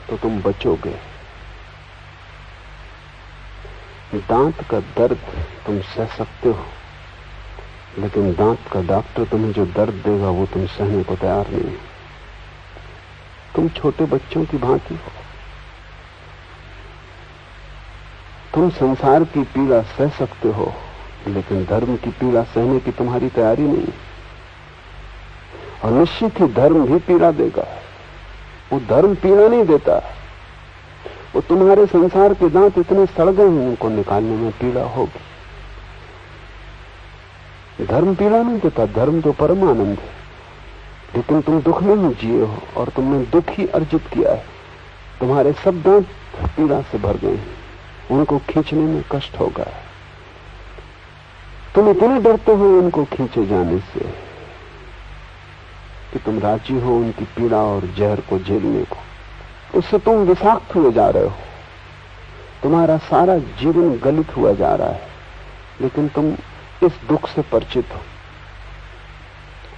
तो तुम बचोगे। दांत का दर्द तुम सह सकते हो, लेकिन दांत का डॉक्टर तुम्हें जो दर्द देगा वो तुम सहने को तैयार नहीं। तुम छोटे बच्चों की भांति हो। तुम संसार की पीड़ा सह सकते हो, लेकिन धर्म की पीड़ा सहने की तुम्हारी तैयारी नहीं। और निश्चित ही धर्म भी पीड़ा देगा। वो धर्म पीड़ा नहीं देता। वो तुम्हारे संसार के दांत इतने सड़ गए हैं, उनको निकालने में पीड़ा होगी। धर्म पीड़ा नहीं देता। धर्म तो परम आनंद है। लेकिन तुम दुख में ही जिए हो और तुमने दुख ही अर्जित किया है। तुम्हारे सब दांत पीड़ा से भर गए हैं, उनको खींचने में कष्ट होगा। तुम इतने डरते हो उनको खींचे जाने से कि तुम राजी हो उनकी पीड़ा और जहर को झेलने को। उससे तुम विषाक्त हुए जा रहे हो। तुम्हारा सारा जीवन गलित हुआ जा रहा है, लेकिन तुम इस दुख से परिचित हो।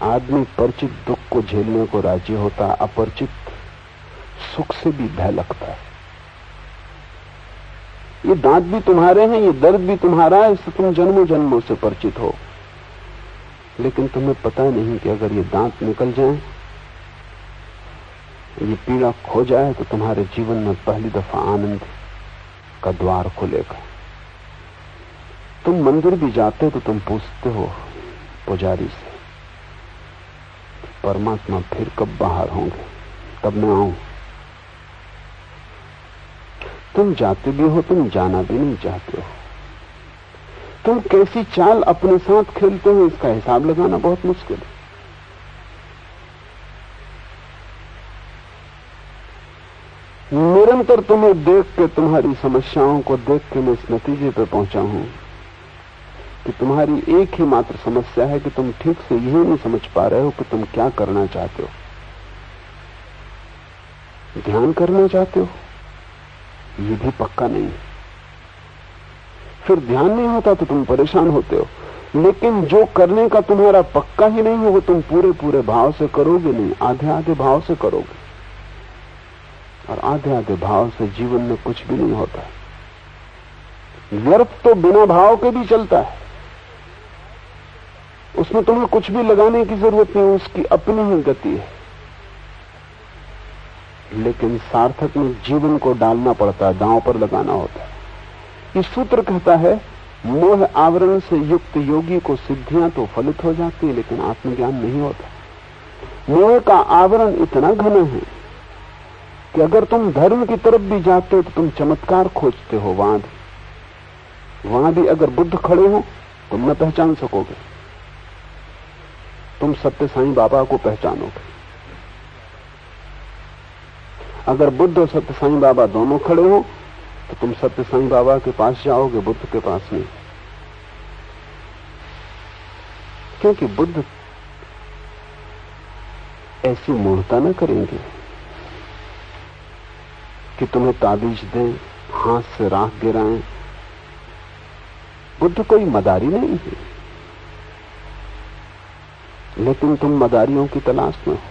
आदमी परिचित दुख को झेलने को राजी होता, अपरिचित सुख से भी भय लगता है। ये दांत भी तुम्हारे हैं, ये दर्द भी तुम्हारा है, इससे तुम जन्मों जन्मों से परिचित हो। लेकिन तुम्हें पता नहीं कि अगर ये दांत निकल जाएं, ये पीड़ा खो जाए, तो तुम्हारे जीवन में पहली दफा आनंद का द्वार खुलेगा। तुम मंदिर भी जाते हो तो तुम पूछते हो पुजारी से, परमात्मा फिर कब बाहर होंगे, तब मैं आऊं। तुम जाते भी हो, तुम जाना भी नहीं चाहते हो। तुम कैसी चाल अपने साथ खेलते हो, इसका हिसाब लगाना बहुत मुश्किल है। निरंतर तुम्हें देख के, तुम्हारी समस्याओं को देख के मैं इस नतीजे पर पहुंचा हूं कि तुम्हारी एक ही मात्र समस्या है कि तुम ठीक से यही नहीं समझ पा रहे हो कि तुम क्या करना चाहते हो। ध्यान करना चाहते हो, ये भी पक्का नहीं। फिर ध्यान नहीं होता तो तुम परेशान होते हो। लेकिन जो करने का तुम्हारा पक्का ही नहीं हो, वो तुम पूरे पूरे भाव से करोगे नहीं, आधे आधे भाव से करोगे। और आधे आधे भाव से जीवन में कुछ भी नहीं होता। व्यर्थ तो बिना भाव के भी चलता है, उसमें तुम्हें कुछ भी लगाने की जरूरत नहीं, उसकी अपनी ही गति है। लेकिन सार्थक में जीवन को डालना पड़ता है, दांव पर लगाना होता है। ये सूत्र कहता है, मोह आवरण से युक्त योगी को सिद्धियां तो फलित हो जाती है, लेकिन आत्मज्ञान नहीं होता। मोह का आवरण इतना घना है कि अगर तुम धर्म की तरफ भी जाते हो तो तुम चमत्कार खोजते हो। वहां भी अगर बुद्ध खड़े हो तुम न पहचान सकोगे, तुम सत्य साईं बाबा को पहचानोगे। अगर बुद्ध और सत्य साईं बाबा दोनों खड़े हो तो तुम सत्य साईं बाबा के पास जाओगे, बुद्ध के पास नहीं। क्योंकि बुद्ध ऐसी मूर्खता न करेंगे कि तुम्हें ताबीज दें, हाथ से राख गिराएं। बुद्ध कोई मदारी नहीं है, लेकिन तुम मदारियों की तलाश में हो।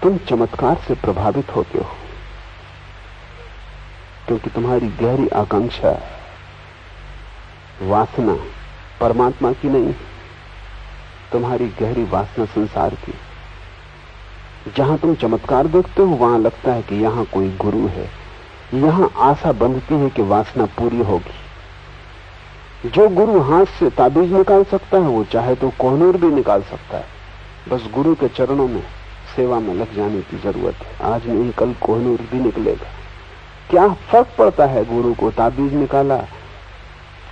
तुम चमत्कार से प्रभावित होते हो क्योंकि तुम्हारी गहरी आकांक्षा, वासना परमात्मा की नहीं, तुम्हारी गहरी वासना संसार की। जहां तुम चमत्कार देखते हो वहां लगता है कि यहां कोई गुरु है, यहां आशा बंधती है कि वासना पूरी होगी। जो गुरु हाथ से ताबीज निकाल सकता है वो चाहे तो कोहनूर भी निकाल सकता है। बस गुरु के चरणों में सेवा में लग जाने की जरूरत है। आज नहीं कल कोहनूर भी निकलेगा। क्या फर्क पड़ता है, गुरु को ताबीज निकाला,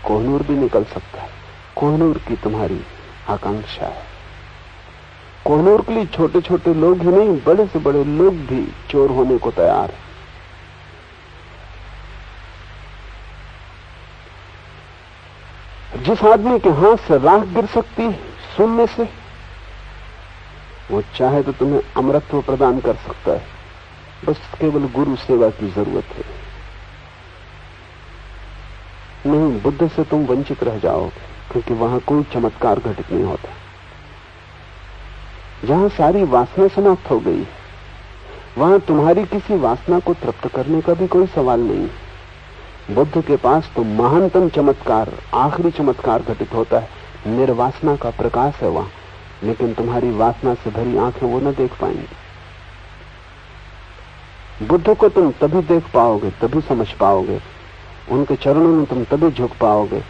कोहनूर भी निकल सकता है। कोहनूर की तुम्हारी आकांक्षा है। कोहनूर के लिए छोटे छोटे लोग ही नहीं, बड़े से बड़े लोग भी चोर होने को तैयार है। जिस आदमी के हाथ से राख गिर सकती है सुनने से, वो चाहे तो तुम्हें अमरत्व प्रदान कर सकता है। बस केवल गुरु सेवा की जरूरत है। नहीं, बुद्ध से तुम वंचित रह जाओगे, क्योंकि वहां कोई चमत्कार घटित नहीं होता। जहां सारी वासना समाप्त हो गई, वहां तुम्हारी किसी वासना को तृप्त करने का भी कोई सवाल नहीं। बुद्ध के पास तो महानतम चमत्कार, आखिरी चमत्कार घटित होता है, निर्वासना का प्रकाश है वहां, लेकिन तुम्हारी वासना से भरी आंखें वो न देख पाएंगी। बुद्ध को तुम तभी देख पाओगे, तभी समझ पाओगे, उनके चरणों में तुम तभी झुक पाओगे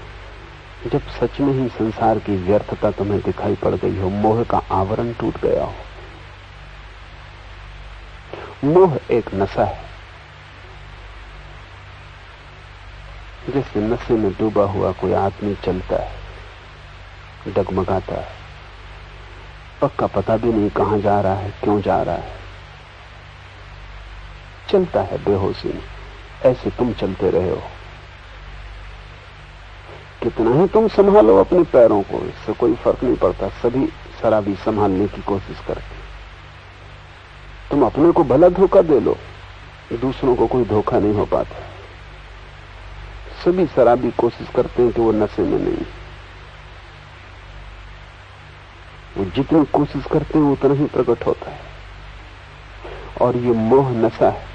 जब सच में ही संसार की व्यर्थता तुम्हें दिखाई पड़ गई हो, मोह का आवरण टूट गया हो। मोह एक नशा है, जैसे नशे में डूबा हुआ कोई आदमी चलता है, डगमगाता है, पक्का पता भी नहीं कहां जा रहा है, क्यों जा रहा है, चलता है बेहोशी में। ऐसे तुम चलते रहे हो। कितना ही तुम संभालो अपने पैरों को, इससे कोई फर्क नहीं पड़ता। सभी शराबी संभालने की कोशिश करते। तुम अपने को भला धोखा दे लो, दूसरों को कोई धोखा नहीं हो पाता। सभी शराबी कोशिश करते हैं कि वो नशे में नहीं। वो जितनी कोशिश करते हैं उतना ही प्रकट होता है। और ये मोह नशा है।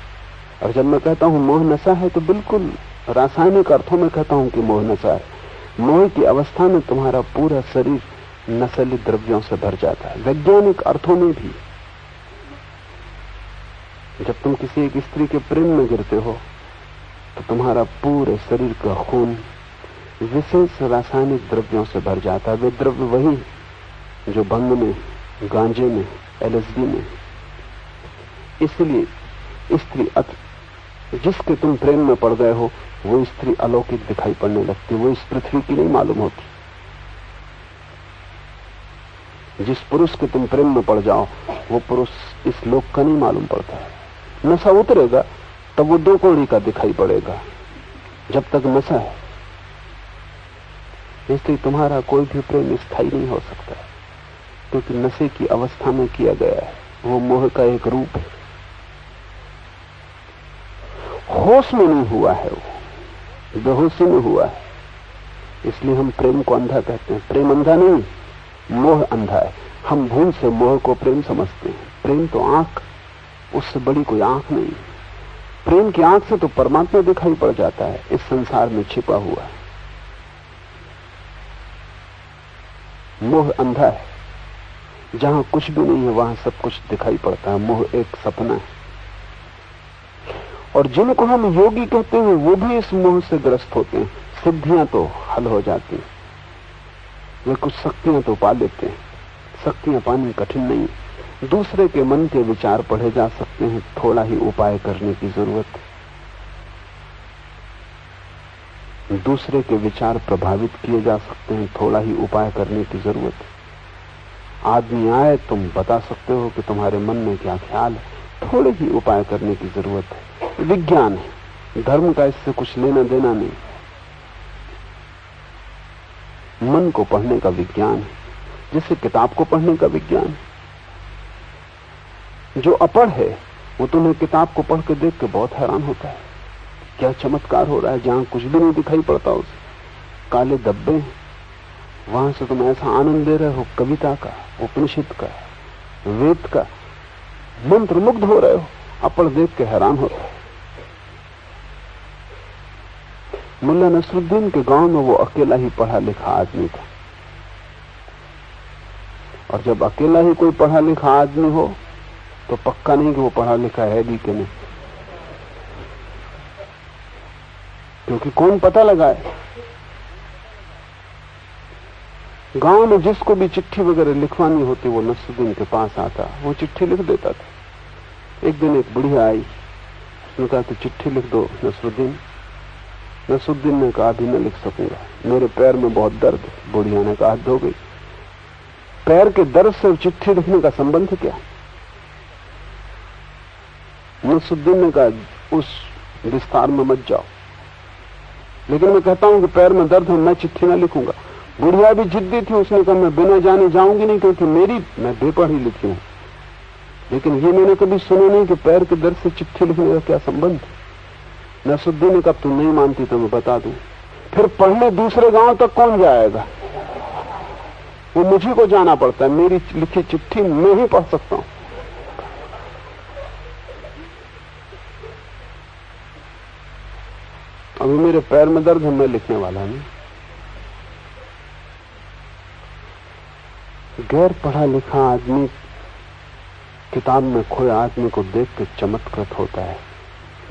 और जब मैं कहता हूं मोह नशा है, तो बिल्कुल रासायनिक अर्थों में कहता हूं कि मोह नशा है। मोह की अवस्था में तुम्हारा पूरा शरीर नशीले द्रव्यों से भर जाता है। वैज्ञानिक अर्थों में भी जब तुम किसी एक स्त्री के प्रेम में गिरते हो, तो तुम्हारा पूरे शरीर का खून विशेष रासायनिक द्रव्यों से भर जाता है। वे द्रव्य वही जो भंग में, गांजे में, LSD में। इसलिए स्त्री जिसके तुम प्रेम में पड़ गए हो, वो स्त्री अलौकिक दिखाई पड़ने लगती। वो इस पृथ्वी की नहीं मालूम होती। जिस पुरुष के तुम प्रेम में पड़ जाओ, वो पुरुष इस लोक का नहीं मालूम पड़ता है। नशा उतरेगा तब वो दो कौड़ी का दिखाई पड़ेगा। जब तक नशा है, इसलिए तुम्हारा कोई भी प्रेम स्थायी नहीं हो सकता, क्योंकि नशे की अवस्था में किया गया है। वो मोह का एक रूप है। होश में नहीं हुआ है, वो बेहोशी में हुआ है। इसलिए हम प्रेम को अंधा कहते हैं। प्रेम अंधा नहीं, मोह अंधा है। हम भूल से मोह को प्रेम समझते हैं। प्रेम तो आंख, उससे बड़ी कोई आंख नहीं। प्रेम की आंख से तो परमात्मा दिखाई पड़ जाता है, इस संसार में छिपा हुआ। मोह अंधा है। जहां कुछ भी नहीं है, वहां सब कुछ दिखाई पड़ता है। मोह एक सपना है। और जिनको हम योगी कहते हैं, वो भी इस मोह से ग्रस्त होते हैं। सिद्धियां तो हल हो जाती हैं, वे कुछ शक्तियां तो पा लेते हैं। शक्तियां पानी कठिन नहीं। दूसरे के मन के विचार पढ़े जा सकते हैं, थोड़ा ही उपाय करने की जरूरत है। दूसरे के विचार प्रभावित किए जा सकते हैं, थोड़ा ही उपाय करने की जरूरत है। आदमी आए, तुम बता सकते हो कि तुम्हारे मन में क्या ख्याल है, थोड़े ही उपाय करने की जरूरत है। विज्ञान है, धर्म का इससे कुछ लेना देना नहीं। मन को पढ़ने का विज्ञान है, जैसे किताब को पढ़ने का विज्ञान है। जो अपढ़ है, वो तुम्हें किताब को पढ़ के देख के बहुत हैरान होता है, क्या चमत्कार हो रहा है। जहां कुछ भी नहीं दिखाई पड़ता, उसे काले धब्बे, वहां से तुम ऐसा आनंद ले रहे हो, कविता का, उपनिषद का, वेद का, मंत्र मुग्ध हो रहे हो। अपढ़ देख के हैरान होता है। मुल्ला नसरुद्दीन के गांव में वो अकेला ही पढ़ा लिखा आदमी था। और जब अकेला ही कोई पढ़ा लिखा आदमी हो, तो पक्का नहीं कि वो पढ़ा लिखा है भी कि नहीं, क्योंकि कौन पता लगाए। गांव में जिसको भी चिट्ठी वगैरह लिखवानी होती, वो नसरुद्दीन के पास आता, वो चिट्ठी लिख देता था। एक दिन एक बुढ़िया आई, उसने कहा तो चिट्ठी लिख दो नसरुद्दीन। नसरुद्दीन ने कहा अभी न लिख सकूंगा, मेरे पैर में बहुत दर्द है। बुढ़िया ने कहा हद हो गई, पैर के दर्द से चिट्ठी लिखने का संबंध क्या। नसरुद्दीन ने कहा उस विस्तार में मत जाओ, लेकिन मैं कहता हूं कि पैर में दर्द है, मैं चिट्ठी ना लिखूंगा। बुढ़िया भी जिद्दी थी, उसने कहा मैं बिना जाने जाऊंगी नहीं, क्योंकि मैं बेपढ़ी लिखी हूं, लेकिन ये मैंने कभी सुना नहीं कि पैर के दर्द से चिट्ठी लिखने का क्या संबंध। नसरुद्दीन ने कहा तू नहीं मानती तो मैं बता दूं। फिर पढ़ने दूसरे गांव तक कौन जाएगा? वो मुझे को जाना पड़ता है। मेरी लिखी चिट्ठी मैं ही पढ़ सकता हूं। अभी मेरे पैर में दर्द है, मैं लिखने वाला नहीं। गैर पढ़ा लिखा आदमी किताब में खोए आदमी को देख के चमत्कृत होता है,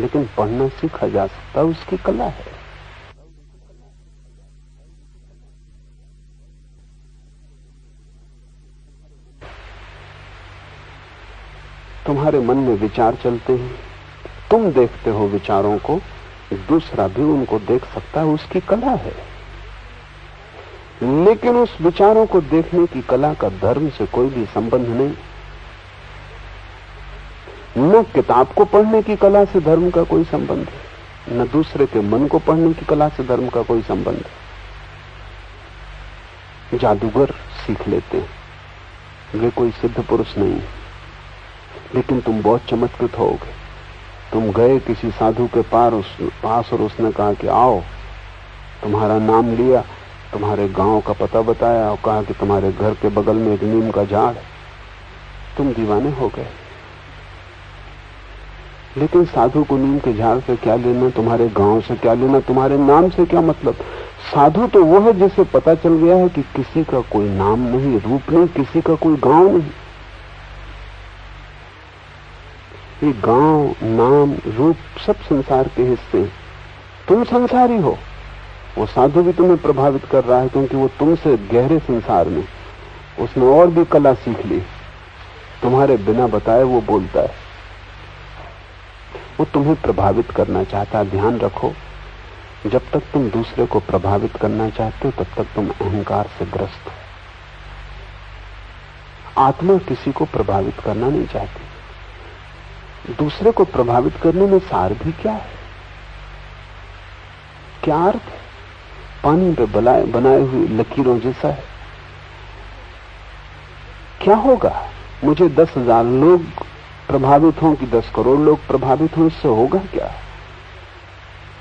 लेकिन पढ़ना सीखा जा सकता है, उसकी कला है। तुम्हारे मन में विचार चलते हैं, तुम देखते हो विचारों को, दूसरा भी उनको देख सकता है, उसकी कला है। लेकिन उस विचारों को देखने की कला का धर्म से कोई भी संबंध नहीं। न किताब को पढ़ने की कला से धर्म का कोई संबंध है, न दूसरे के मन को पढ़ने की कला से धर्म का कोई संबंध है। जादूगर सीख लेते हैं, वे कोई सिद्ध पुरुष नहीं, लेकिन तुम बहुत चमत्कृत होगे। तुम गए किसी साधु के पास और उसने कहा कि आओ, तुम्हारा नाम लिया, तुम्हारे गांव का पता बताया और कहा कि तुम्हारे घर के बगल में एक नीम का झाड़ है। तुम दीवाने हो गए। लेकिन साधु को नीम के झाड़ से क्या लेना, तुम्हारे गांव से क्या लेना, तुम्हारे नाम से क्या मतलब? साधु तो वो है जिसे पता चल गया है कि किसी का कोई नाम नहीं, रूप नहीं, किसी का कोई गांव नहीं। ये गांव, नाम, रूप सब संसार के हिस्से हैं। तुम संसारी हो। वो साधु भी तुम्हें प्रभावित कर रहा है क्योंकि वो तुमसे गहरे संसार में, उसने और भी कला सीख ली। तुम्हारे बिना बताए वो बोलता है, वो तुम्हें प्रभावित करना चाहता है। ध्यान रखो, जब तक तुम दूसरे को प्रभावित करना चाहते हो तब तक तुम अहंकार से ग्रस्त हो। आत्मा किसी को प्रभावित करना नहीं चाहती। दूसरे को प्रभावित करने में सार भी क्या है, क्या अर्थ है? पानी पे बनाए हुई लकीरों जैसा है। क्या होगा? मुझे 10,000 लोग प्रभावित हों कि 10 करोड़ लोग प्रभावित हों, इससे होगा क्या?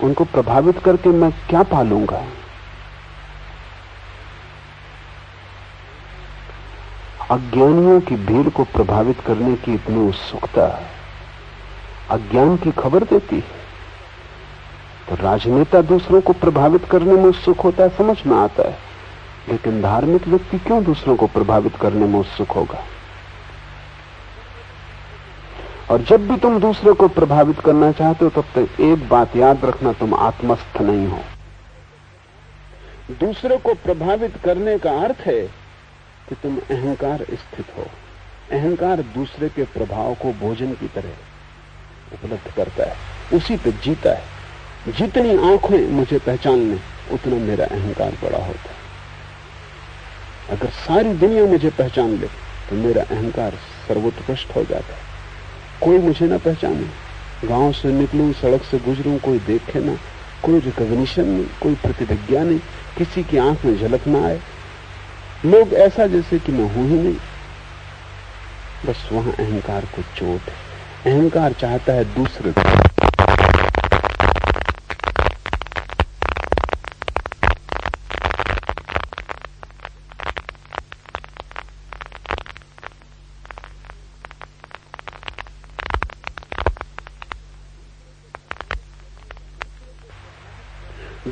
उनको प्रभावित करके मैं क्या पालूंगा? अज्ञानियों की भीड़ को प्रभावित करने की इतनी उत्सुकता अज्ञान की खबर देती है। तो राजनेता दूसरों को प्रभावित करने में उत्सुक होता है, समझ में आता है, लेकिन धार्मिक व्यक्ति क्यों दूसरों को प्रभावित करने में उत्सुक होगा? और जब भी तुम दूसरे को प्रभावित करना चाहते हो तब तक एक बात याद रखना, तुम आत्मस्थ नहीं हो। दूसरे को प्रभावित करने का अर्थ है कि तुम अहंकार स्थित हो। अहंकार दूसरे के प्रभाव को भोजन की तरह उपलब्ध करता है, उसी पे जीता है। जितनी आंखें मुझे पहचान लें उतना मेरा अहंकार बड़ा होता है। अगर सारी दुनिया मुझे पहचान ले तो मेरा अहंकार सर्वोत्कृष्ट हो जाता है। कोई मुझे ना पहचाने, गांव से निकलूं, सड़क से गुजरूं, कोई देखे ना, कोई रिकॉग्निशन नहीं, कोई प्रतिभिज्ञा नहीं, किसी की आंख में झलक ना आए, लोग ऐसा जैसे कि मैं हूं ही नहीं, बस वहां अहंकार को चोट है। अहंकार चाहता है दूसरे को।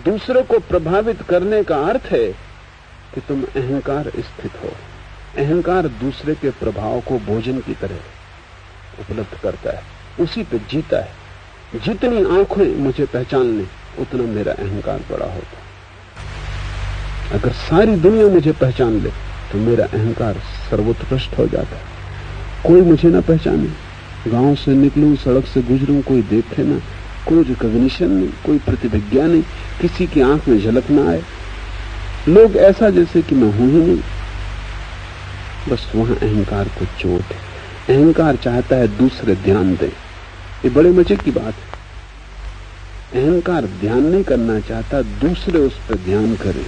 दूसरे को प्रभावित करने का अर्थ है कि तुम अहंकार स्थित हो। अहंकार दूसरे के प्रभाव को भोजन की तरह उपलब्ध करता है, उसी पे जीता है। जितनी आंखें मुझे पहचान लें उतना मेरा अहंकार बड़ा होता है। अगर सारी दुनिया मुझे पहचान ले तो मेरा अहंकार सर्वोत्कृष्ट हो जाता है। कोई मुझे ना पहचाने, गांव से निकलूं, सड़क से गुजरूं, कोई देखे ना, कोई रिकॉग्निशन नहीं, कोई प्रतिभिज्ञा नहीं, किसी की आंख में झलक ना आए, लोग ऐसा जैसे कि मैं हूं ही नहीं, बस वहां अहंकार को चोट है। अहंकार चाहता है दूसरे ध्यान दें। ये बड़े मजे की बात है। अहंकार ध्यान नहीं करना चाहता, दूसरे उस पर ध्यान करें,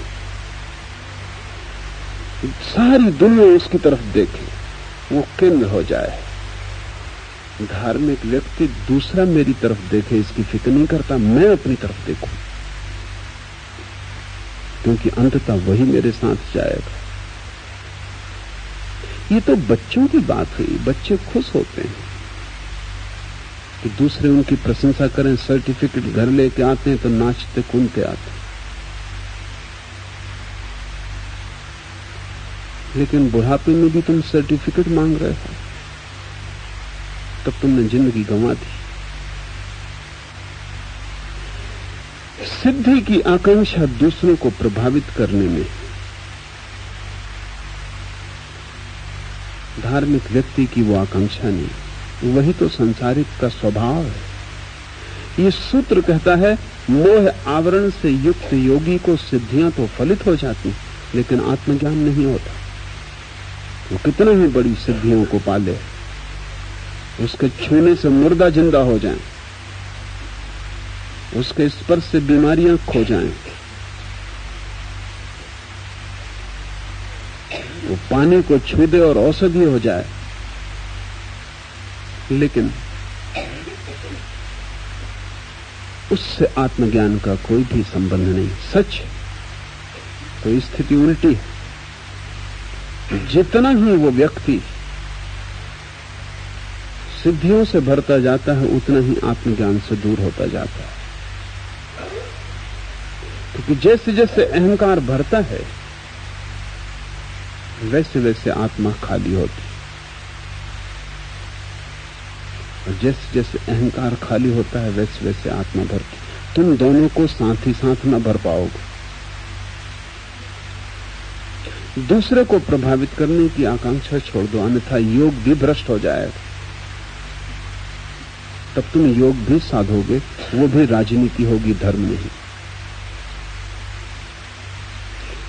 सारी दुनिया उसकी तरफ देखे, वो केंद्र हो जाए। धार्मिक व्यक्ति दूसरा मेरी तरफ देखे इसकी फिक्र नहीं करता, मैं अपनी तरफ देखूं, क्योंकि अंततः वही मेरे साथ जाएगा। ये तो बच्चों की बात हुई, बच्चे खुश होते हैं कि दूसरे उनकी प्रशंसा करें, सर्टिफिकेट घर लेके आते हैं तो नाचते कूदते आते हैं। लेकिन बुढ़ापे में भी तुम सर्टिफिकेट मांग रहे हो, तब तुमने जिंदगी गंवा दी। सिद्धि की आकांक्षा दूसरों को प्रभावित करने में धार्मिक व्यक्ति की वो आकांक्षा नहीं, वही तो संसारिक का स्वभाव है। ये सूत्र कहता है, मोह आवरण से युक्त योगी को सिद्धियां तो फलित हो जाती, लेकिन आत्मज्ञान नहीं होता। वो कितना ही बड़ी सिद्धियों को पाले, उसके छूने से मुर्दा जिंदा हो जाए, उसके स्पर्श से बीमारियां खो जाएं, वो पानी को छू दे और औषधि हो जाए, लेकिन उससे आत्मज्ञान का कोई भी संबंध नहीं। सच तो स्थिति उल्टी है। जितना ही वो व्यक्ति सिद्धियों से भरता जाता है, उतना ही आत्मज्ञान से दूर होता जाता है। क्योंकि जैसे जैसे अहंकार भरता है, वैसे वैसे आत्मा खाली होती, और जैसे जैसे अहंकार खाली होता है, वैसे वैसे आत्मा भरती। तुम दोनों को साथ ही साथ न भर पाओगे। दूसरे को प्रभावित करने की आकांक्षा छोड़ दो, अन्यथा योग भी भ्रष्ट हो जाएगा। तब तुम योग भी साधोगे, वो भी राजनीति होगी, धर्म नहीं।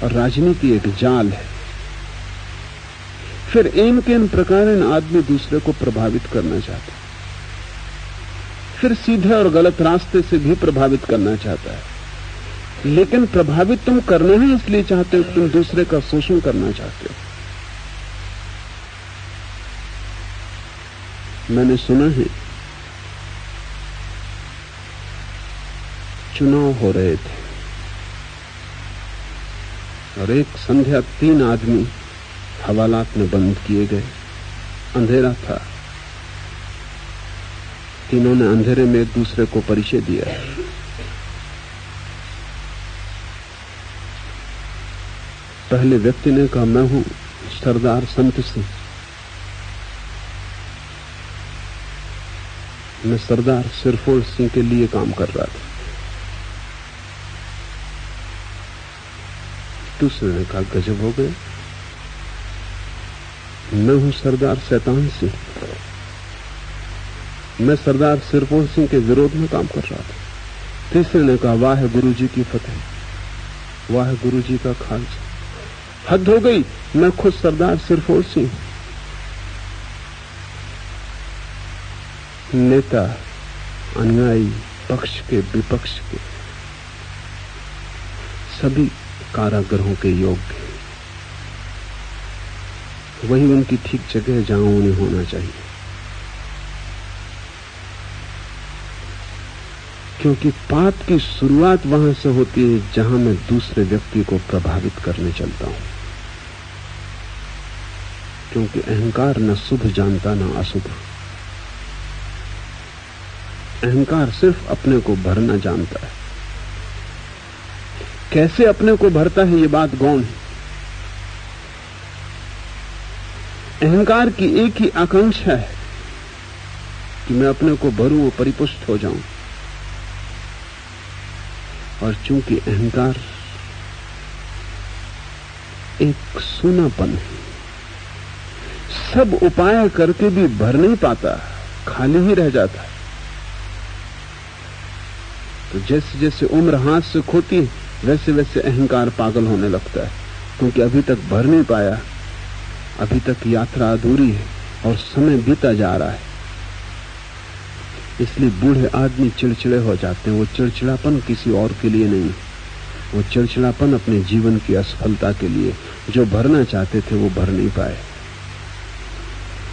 और राजनीति एक जाल है। फिर इन के इन प्रकार आदमी दूसरे को प्रभावित करना चाहता है, फिर सीधे और गलत रास्ते से भी प्रभावित करना चाहता है। लेकिन प्रभावित तुम करना ही इसलिए चाहते हो कि तुम दूसरे का शोषण करना चाहते हो। मैंने सुना है, चुनाव हो रहे थे और एक संध्या 3 आदमी हवालात में बंद किए गए। अंधेरा था, तीनों ने अंधेरे में एक दूसरे को परिचय दिया। पहले व्यक्ति ने कहा, मैं हूं सरदार संत सिंह, मैं सरदार सिरफोड़ सिंह के लिए काम कर रहा था। दूसरे ने कहा, गजब हो गए, मैं हूं सरदार शैतान सिंह, मैं सरदार सिरफोड़ सिंह के विरोध में काम कर रहा था। तीसरे ने कहा, वाह गुरु जी की फतेह, वाह गुरु जी का खालसा, हद हो गई, मैं खुद सरदार सिरफोड़ सिंह। नेता, अनुयायी, पक्ष के विपक्ष के सभी कारागृहों के योग्य, वही उनकी ठीक जगह जहां उन्हें होना चाहिए। क्योंकि पाप की शुरुआत वहां से होती है जहां मैं दूसरे व्यक्ति को प्रभावित करने चलता हूं। क्योंकि अहंकार न शुभ जानता न अशुभ। अहंकार सिर्फ अपने को भरना जानता है। कैसे अपने को भरता है, ये बात गौण है। अहंकार की एक ही आकांक्षा है कि मैं अपने को भरूं, परिपुष्ट हो जाऊं। और चूंकि अहंकार एक सूनापन है, सब उपाय करके भी भर नहीं पाता, खाली ही रह जाता है। तो जैसे जैसे उम्र हाथ से खोती है, वैसे वैसे अहंकार पागल होने लगता है, क्योंकि अभी तक भर नहीं पाया, अभी तक यात्रा अधूरी है और समय बीता जा रहा है। इसलिए बूढ़े आदमी चिड़चिड़े हो जाते हैं। वो चिड़चिड़ापन किसी और के लिए नहीं, वो चिड़चिड़ापन अपने जीवन की असफलता के लिए। जो भरना चाहते थे वो भर नहीं पाए।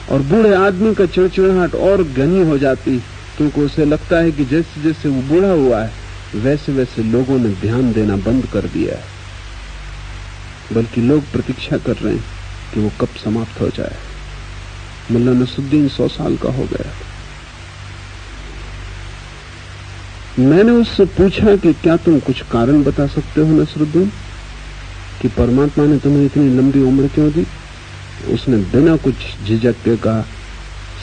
और बूढ़े आदमी का चिड़चिड़ाहट और घनी हो जाती, क्योंकि उसे लगता है कि जैसे जैसे वो बूढ़ा हुआ है वैसे वैसे लोगों ने ध्यान देना बंद कर दिया है, बल्कि लोग प्रतीक्षा कर रहे हैं कि वो कब समाप्त हो जाए। मुल्ला नसरुद्दीन 100 साल का हो गया। मैंने उससे पूछा कि क्या तुम कुछ कारण बता सकते हो नसरुद्दीन, कि परमात्मा ने तुम्हें इतनी लंबी उम्र क्यों दी? उसने बिना कुछ झिझक के कहा,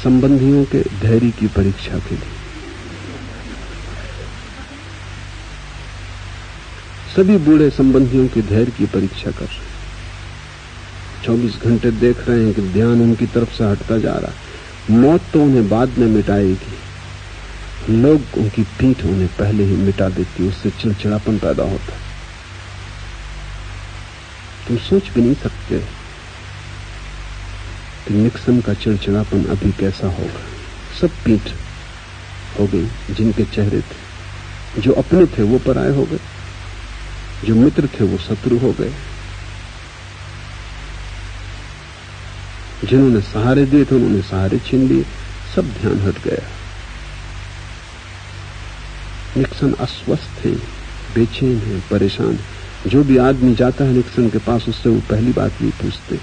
संबंधियों के धैर्य की परीक्षा के लिए। सभी बूढ़े संबंधियों की धैर्य की परीक्षा कर रहे हैं। 24 घंटे देख रहे हैं कि ध्यान उनकी तरफ से हटता जा रहा है। मौत तो उन्हें बाद में मिटाएगी, लोग उनकी पीठ उन्हें पहले ही मिटा देती, उससे चिड़चिड़ापन पैदा होता है। तुम सोच भी नहीं सकते कि निक्सन का चिड़चिड़ापन अभी कैसा होगा। सब पीठ हो गई, जिनके चेहरे थे, जो अपने थे वो पराये हो गए, जो मित्र थे वो शत्रु हो गए, जिन्होंने सहारे दिए थे उन्होंने सहारे छीन लिए, सब ध्यान हट गया। निक्सन अस्वस्थ है, बेचैन है, परेशान है। जो भी आदमी जाता है निक्सन के पास, उससे वो पहली बात ये पूछते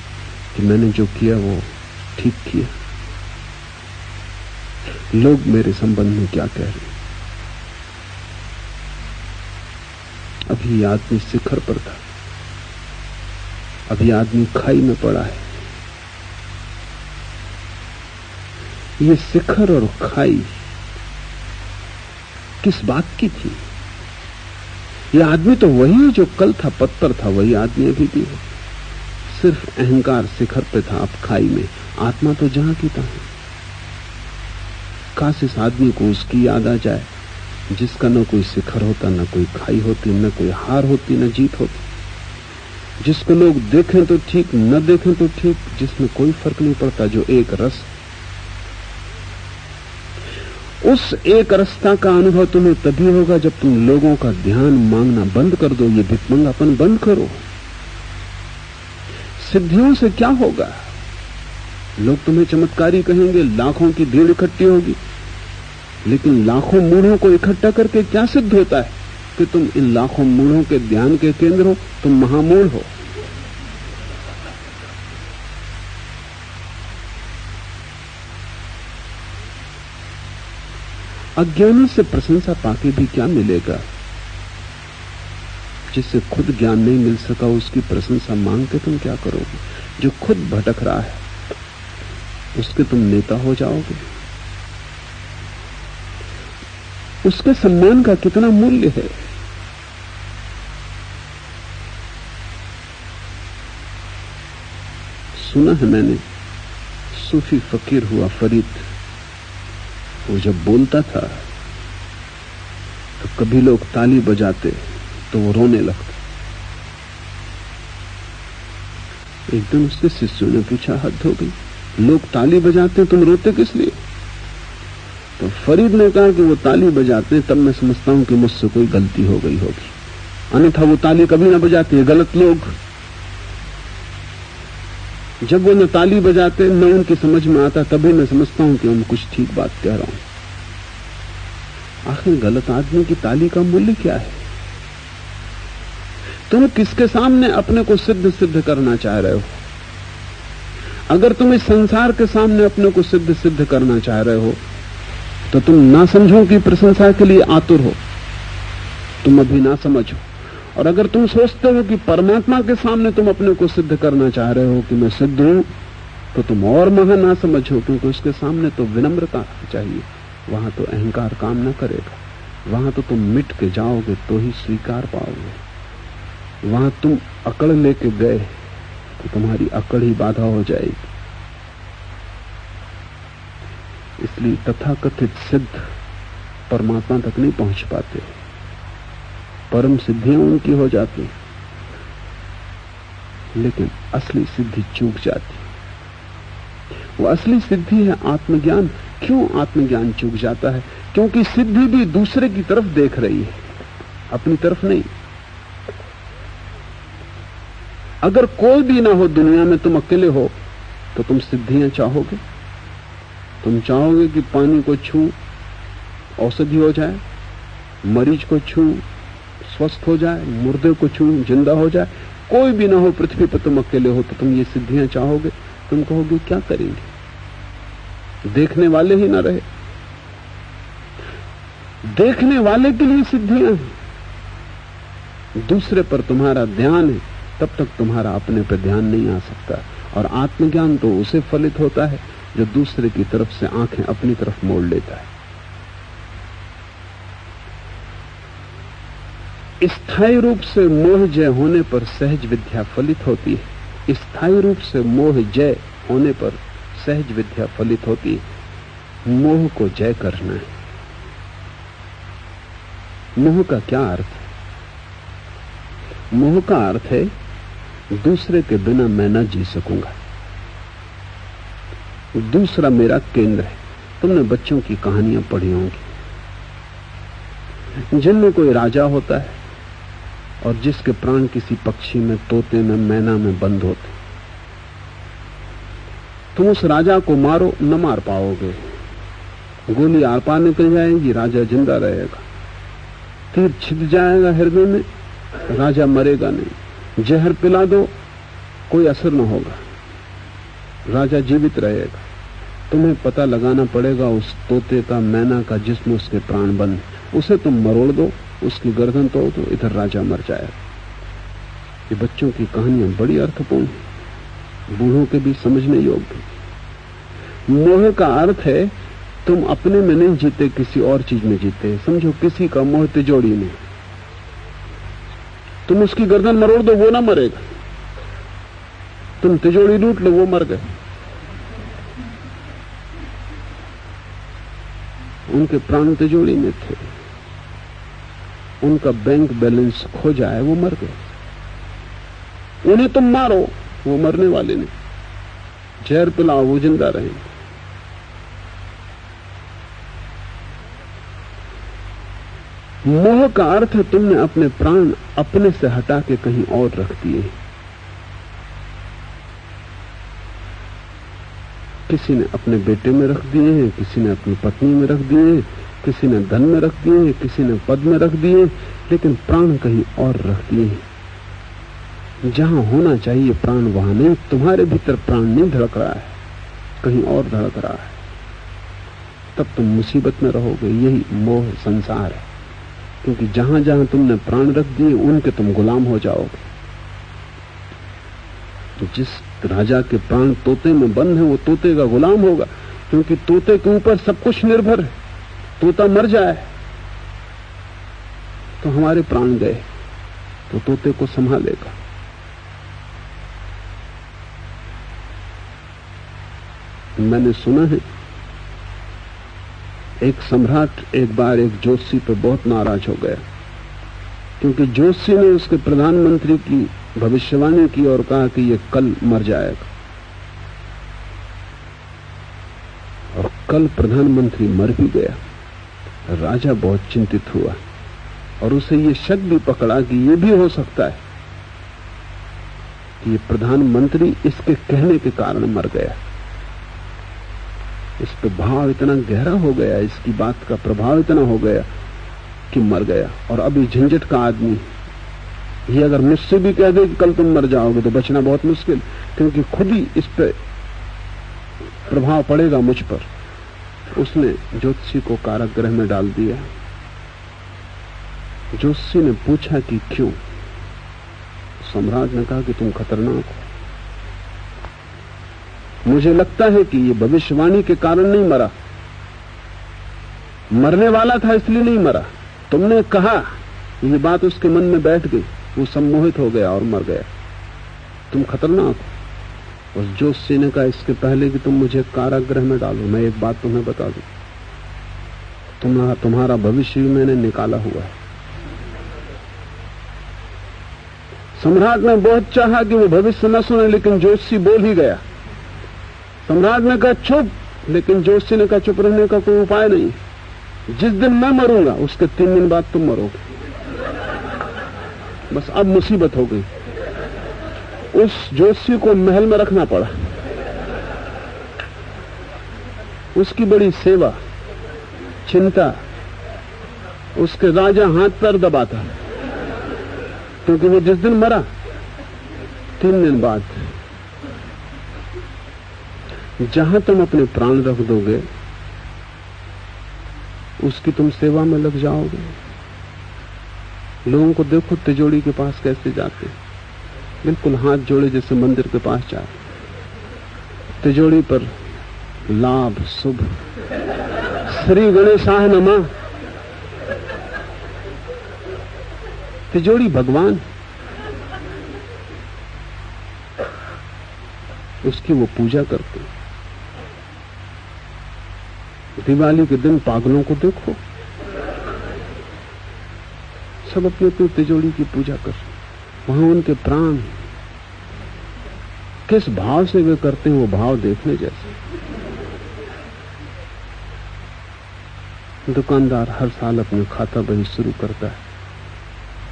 कि मैंने जो किया वो ठीक किया, लोग मेरे संबंध में क्या कह रहे हैं। अभी आदमी शिखर पर था, अभी आदमी खाई में पड़ा है। ये शिखर और खाई किस बात की थी? ये आदमी तो वही है जो कल था, पत्थर था, वही आदमी अभी भी है। सिर्फ अहंकार शिखर पे था, अब खाई में। आत्मा तो जहां की तहां। काश इस आदमी को उसकी याद आ जाए जिसका न कोई शिखर होता, न कोई खाई होती, न कोई हार होती, न जीत होती, जिसको लोग देखें तो ठीक, न देखें तो ठीक, जिसमें कोई फर्क नहीं पड़ता, जो एक रस। उस एक रसता का अनुभव तुम्हें तभी होगा जब तुम लोगों का ध्यान मांगना बंद कर दो, ये भिखमंगापन बंद करो। सिद्धियों से क्या होगा? लोग तुम्हें चमत्कारी कहेंगे, लाखों की भीड़ इकट्ठी होगी, लेकिन लाखों मूढ़ों को इकट्ठा करके क्या सिद्ध होता है कि तुम इन लाखों मूढ़ों के ध्यान के केंद्र हो? तुम महामूढ़ हो। अज्ञानी से प्रशंसा पाके भी क्या मिलेगा? जिससे खुद ज्ञान नहीं मिल सका उसकी प्रशंसा मांग के तुम क्या करोगे? जो खुद भटक रहा है उसके तुम नेता हो जाओगे? उसके सम्मान का कितना मूल्य है? सुना है मैंने, सूफी फकीर हुआ फरीद, वो जब बोलता था तो कभी लोग ताली बजाते तो वो रोने लगता। एक दिन उसके शिष्यों ने पूछा, हद हो गई, लोग ताली बजाते तुम रोते किस लिए? तो फरीद ने कहा कि वो ताली बजाते तब मैं समझता हूं कि मुझसे कोई गलती हो गई होगी, अन्यथा वो ताली कभी ना बजाते। गलत लोग जब वो न ताली बजाते न उनकी समझ में आता, तभी मैं समझता हूं कि मैं कुछ ठीक बात कह रहा हूं। आखिर गलत आदमी की ताली का मूल्य क्या है? तुम किसके सामने अपने को सिद्ध करना चाह रहे हो? अगर तुम इस संसार के सामने अपने को सिद्ध करना चाह रहे हो तो तुम ना समझो की प्रशंसा के लिए आतुर हो, तुम अभी ना समझो। और अगर तुम सोचते हो कि परमात्मा के सामने तुम अपने को सिद्ध करना चाह रहे हो कि मैं सिद्ध हूं, तो तुम और महा ना समझो, क्योंकि उसके सामने तो विनम्रता चाहिए, वहां तो अहंकार काम ना करेगा, वहां तो तुम मिट के जाओगे तो ही स्वीकार पाओगे। वहां तुम अकड़ लेके गए तो तुम्हारी अकड़ ही बाधा हो जाएगी। इसलिए तथाकथित सिद्ध परमात्मा तक नहीं पहुंच पाते, परम सिद्धियां उनकी हो जाती, लेकिन असली सिद्धि चूक जाती। वो असली सिद्धि है आत्मज्ञान। क्यों आत्मज्ञान चूक जाता है? क्योंकि सिद्धि भी दूसरे की तरफ देख रही है, अपनी तरफ नहीं। अगर कोई भी ना हो दुनिया में, तुम अकेले हो, तो तुम सिद्धियां चाहोगे? तुम चाहोगे कि पानी को छू औषधि हो जाए, मरीज को छू स्वस्थ हो जाए, मुर्दे को छू जिंदा हो जाए, कोई भी ना हो पृथ्वी पर, तुम अकेले हो, तो तुम ये सिद्धियां चाहोगे? तुम कहोगे क्या करेंगे? देखने वाले ही ना रहे। देखने वाले के लिए सिद्धियां हैं, दूसरे पर तुम्हारा ध्यान है, तब तक तुम्हारा अपने पर ध्यान नहीं आ सकता। और आत्मज्ञान तो उसे फलित होता है जो दूसरे की तरफ से आंखें अपनी तरफ मोड़ लेता है। स्थायी रूप से मोह जय होने पर सहज विद्या फलित होती है। स्थायी रूप से मोह जय होने पर सहज विद्या फलित होती है। मोह को जय करना है। मोह का क्या अर्थ है? मोह का अर्थ है दूसरे के बिना मैं न जी सकूंगा, दूसरा मेरा केंद्र है। तुमने बच्चों की कहानियां पढ़ी होंगी जिनमें कोई राजा होता है और जिसके प्राण किसी पक्षी में, तोते में, मैना में बंद होते। तुम उस राजा को मारो, न मार पाओगे। गोली आर पार निकल जाएगी, राजा जिंदा रहेगा। तीर छिद जाएगा हृदय में, राजा मरेगा नहीं। जहर पिला दो, कोई असर न होगा, राजा जीवित रहेगा। तुम्हें पता लगाना पड़ेगा उस तोते का, मैना का, जिसमें उसके प्राण बंद। उसे तुम मरोड़ दो, उसकी गर्दन तोड़ दो, इधर राजा मर जाएगा। ये बच्चों की कहानियां बड़ी अर्थपूर्ण है, बूढ़ों के भी समझने योग्य। मोह का अर्थ है तुम अपने में नहीं जीते, किसी और चीज में जीते। समझो किसी का मोह तिजोड़ी में, तुम उसकी गर्दन मरोड़ दो, वो ना मरेगा। तुम तिजोड़ी लूट लो, वो मर गए। उनके प्राण तिजोड़ी में थे, उनका बैंक बैलेंस खो जाए, वो मर गए। उन्हें तुम मारो, वो मरने वाले नहीं। जहर पिलाओ, वो जिंदा रहेंगे। मोह का अर्थ है तुमने अपने प्राण अपने से हटा के कहीं और रख दिए। किसी ने अपने बेटे में रख दिए हैं, किसी ने अपनी पत्नी में रख दिए हैं, किसी ने धन में रख दिए हैं, किसी ने पद में रख दिए, लेकिन प्राण कहीं और रख दिए हैं। जहां होना चाहिए प्राण वहां नहीं। तुम्हारे भीतर प्राण नहीं धड़क रहा है, कहीं और धड़क रहा है। तब तुम मुसीबत में रहोगे। यही मोह संसार है, क्योंकि जहां जहां तुमने प्राण रख दिए उनके तुम गुलाम हो जाओगे। जिस राजा के प्राण तोते में बंद है, वो तोते का गुलाम होगा, क्योंकि तोते के ऊपर सब कुछ निर्भर है। तोता मर जाए तो हमारे प्राण गए, तो तोते को संभालेगा। मैंने सुना है एक सम्राट एक बार एक ज्योतिषी पर बहुत नाराज हो गया, क्योंकि ज्योतिषी ने उसके प्रधानमंत्री की भविष्यवाणी की और कहा कि ये कल मर जाएगा। और कल प्रधानमंत्री मर भी गया। राजा बहुत चिंतित हुआ और उसे ये शक भी पकड़ा कि ये भी हो सकता है कि ये प्रधानमंत्री इसके कहने के कारण मर गया। इस पे भाव इतना गहरा हो गया, इसकी बात का प्रभाव इतना हो गया कि मर गया। और अभी झंझट का आदमी, ये अगर मुझसे भी कह दे कि कल तुम मर जाओगे तो बचना बहुत मुश्किल, क्योंकि खुद ही इस पे प्रभाव पड़ेगा मुझ पर। उसने ज्योतिषी को कारागृह में डाल दिया। ज्योतिषी ने पूछा कि क्यों? सम्राट ने कहा कि तुम खतरनाक हो। मुझे लगता है कि ये भविष्यवाणी के कारण नहीं मरा, मरने वाला था इसलिए नहीं मरा। तुमने कहा, ये बात उसके मन में बैठ गई, वो सम्मोहित हो गया और मर गया। तुम खतरनाक हो। उस ज्योतिषी ने कहा, इसके पहले कि तुम मुझे कारागृह में डालो, मैं एक बात तुम्हें बता दूं, तुम्हारा भविष्य भी मैंने निकाला हुआ है। सम्राट ने बहुत चाहा कि वो भविष्य न सुने, लेकिन ज्योतिषी बोल ही गया। सम्राट ने कहा चुप, लेकिन ज्योतिषी ने कहा चुप रहने का कोई उपाय नहीं। जिस दिन मैं मरूंगा उसके 3 दिन बाद तुम मरोगे। बस अब मुसीबत हो गई। उस ज्योतिषी को महल में रखना पड़ा। उसकी बड़ी सेवा, चिंता, उसके राजा हाथ पैर दबाता, क्योंकि वो जिस दिन मरा 3 दिन बाद जहां तुम अपने प्राण रख दोगे उसकी तुम सेवा में लग जाओगे। लोगों को देखो तिजोरी के पास कैसे जाते, बिल्कुल हाथ जोड़े जैसे मंदिर के पास जाते। तिजोरी पर लाभ शुभ, श्री गणेशाय नमः। तिजोरी भगवान, उसकी वो पूजा करते। दिवाली के दिन पागलों को देखो, सब अपने अपने तिजोरी की पूजा कर। वहां उनके प्राण किस भाव से वे करते हैं, वो भाव देखने जैसे। दुकानदार हर साल अपने खाता बही शुरू करता है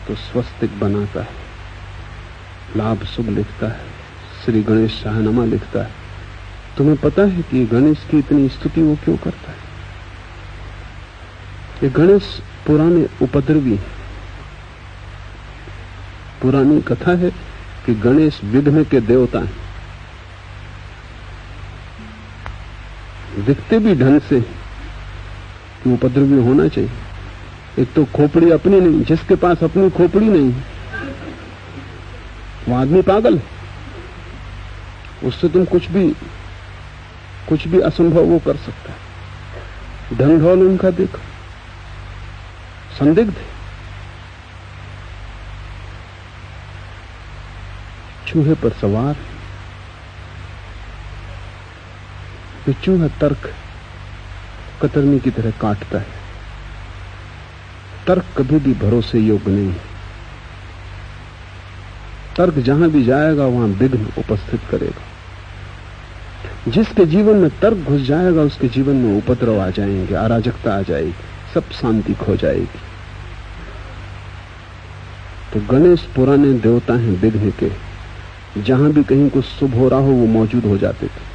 तो स्वस्तिक बनाता है, लाभ शुभ लिखता है, श्री गणेशाय नमः लिखता है। तुम्हें पता है कि गणेश की इतनी स्तुति वो क्यों करता है? ये गणेश पुराने उपद्रवी है। पुरानी कथा है कि गणेश विघ्न के देवता हैं। दिखते भी ढंग से कि उपद्रवी होना चाहिए। एक तो खोपड़ी अपनी नहीं, जिसके पास अपनी खोपड़ी नहीं वो आदमी पागल है। उससे तुम कुछ भी असंभव वो कर सकता है। ढंढौल उनका देखो, संदिग्ध है। चूहे पर सवार, ये चूहा तर्क कतरनी की तरह काटता है। तर्क कभी भी भरोसे योग्य नहीं है। तर्क जहां भी जाएगा वहां विघ्न उपस्थित करेगा। जिसके जीवन में तर्क घुस जाएगा उसके जीवन में उपद्रव आ जाएंगे, अराजकता आ जाएगी, सब शांति खो जाएगी। तो गणेश पुराने देवता हैं विघ्न के। जहां भी कहीं कुछ शुभ हो रहा हो वो मौजूद हो जाते थे।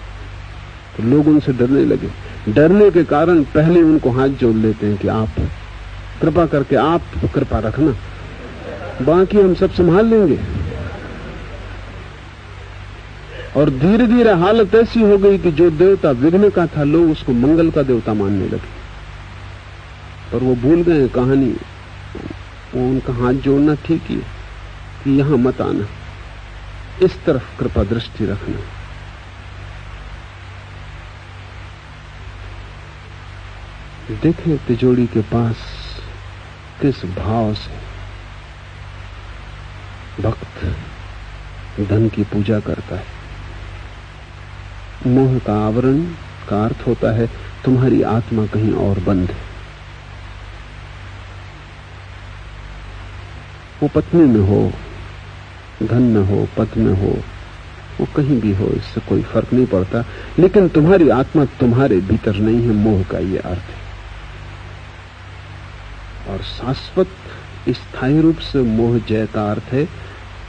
तो लोग उनसे डरने लगे। डरने के कारण पहले उनको हाथ जोड़ लेते हैं कि आप कृपा करके आप कृपा रखना, बाकी हम सब संभाल लेंगे। और धीरे धीरे हालत ऐसी हो गई कि जो देवता विघ्न का था लोग उसको मंगल का देवता मानने लगे। पर वो भूल गए कहानी। वो उनका हाथ जोड़ना ठीक ही है कि यहां मत आना, इस तरफ कृपा दृष्टि रखना। देखें तिजोरी के पास किस भाव से भक्त धन की पूजा करता है। मोह का आवरण का अर्थ होता है तुम्हारी आत्मा कहीं और बंद है। वो पत्नी में हो, धन में हो, पद में हो, वो कहीं भी हो, इससे कोई फर्क नहीं पड़ता। लेकिन तुम्हारी आत्मा तुम्हारे भीतर नहीं है, मोह का ये अर्थ है। और शाश्वत स्थायी रूप से मोह जय का अर्थ है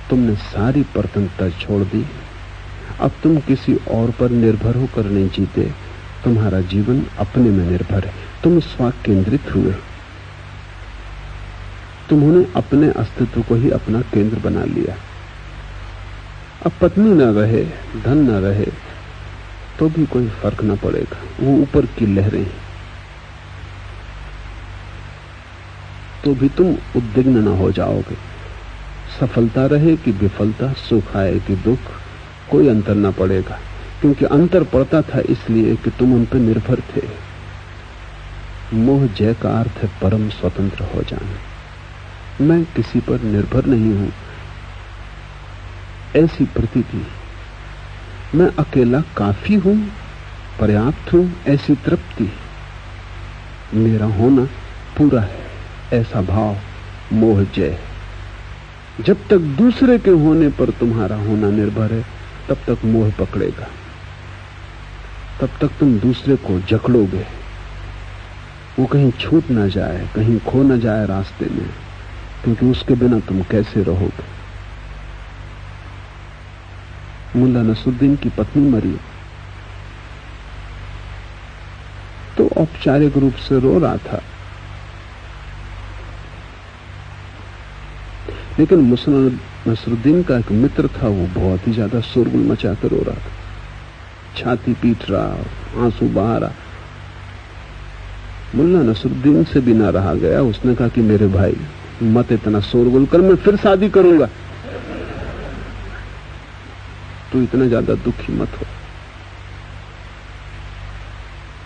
तुमने सारी प्रतंत्रता छोड़ दी। अब तुम किसी और पर निर्भर होकर नहीं जीते, तुम्हारा जीवन अपने में निर्भर है। तुम स्व केंद्रित हुए, तुम्होंने अपने अस्तित्व को ही अपना केंद्र बना लिया। अब पत्नी न रहे, धन न रहे तो भी कोई फर्क न पड़ेगा, वो ऊपर की लहरें हैं। तो भी तुम उद्विग्न न हो जाओगे। सफलता रहे कि विफलता, सुख आए कि दुख, कोई अंतर न पड़ेगा। क्योंकि अंतर पड़ता था इसलिए कि तुम उन पर निर्भर थे। मोह जय का अर्थ है परम स्वतंत्र हो जाना। मैं किसी पर निर्भर नहीं हूं, ऐसी प्रतीति। मैं अकेला काफी हूं, पर्याप्त हूं, ऐसी तृप्ति। मेरा होना पूरा है, ऐसा भाव मोह जय। जब तक दूसरे के होने पर तुम्हारा होना निर्भर है तब तक मोह पकड़ेगा, तब तक तुम दूसरे को जकड़ोगे। वो कहीं छूट ना जाए, कहीं खो ना जाए रास्ते में, क्योंकि उसके बिना तुम कैसे रहोगे। मुल्ला नसरुद्दीन की पत्नी मरी, तो औपचारिक रूप से रो रहा था, लेकिन मुसलमान नसरुद्दीन का एक मित्र था, वो बहुत ही ज्यादा शोरगुल मचा कर रो रहा था, छाती पीट रहा, आंसू बहा रहा। मुल्ला नसरुद्दीन से भी ना रहा गया। उसने कहा कि मेरे भाई मत इतना शोरगुल कर, मैं फिर शादी करूंगा, तू इतना ज्यादा दुखी मत हो।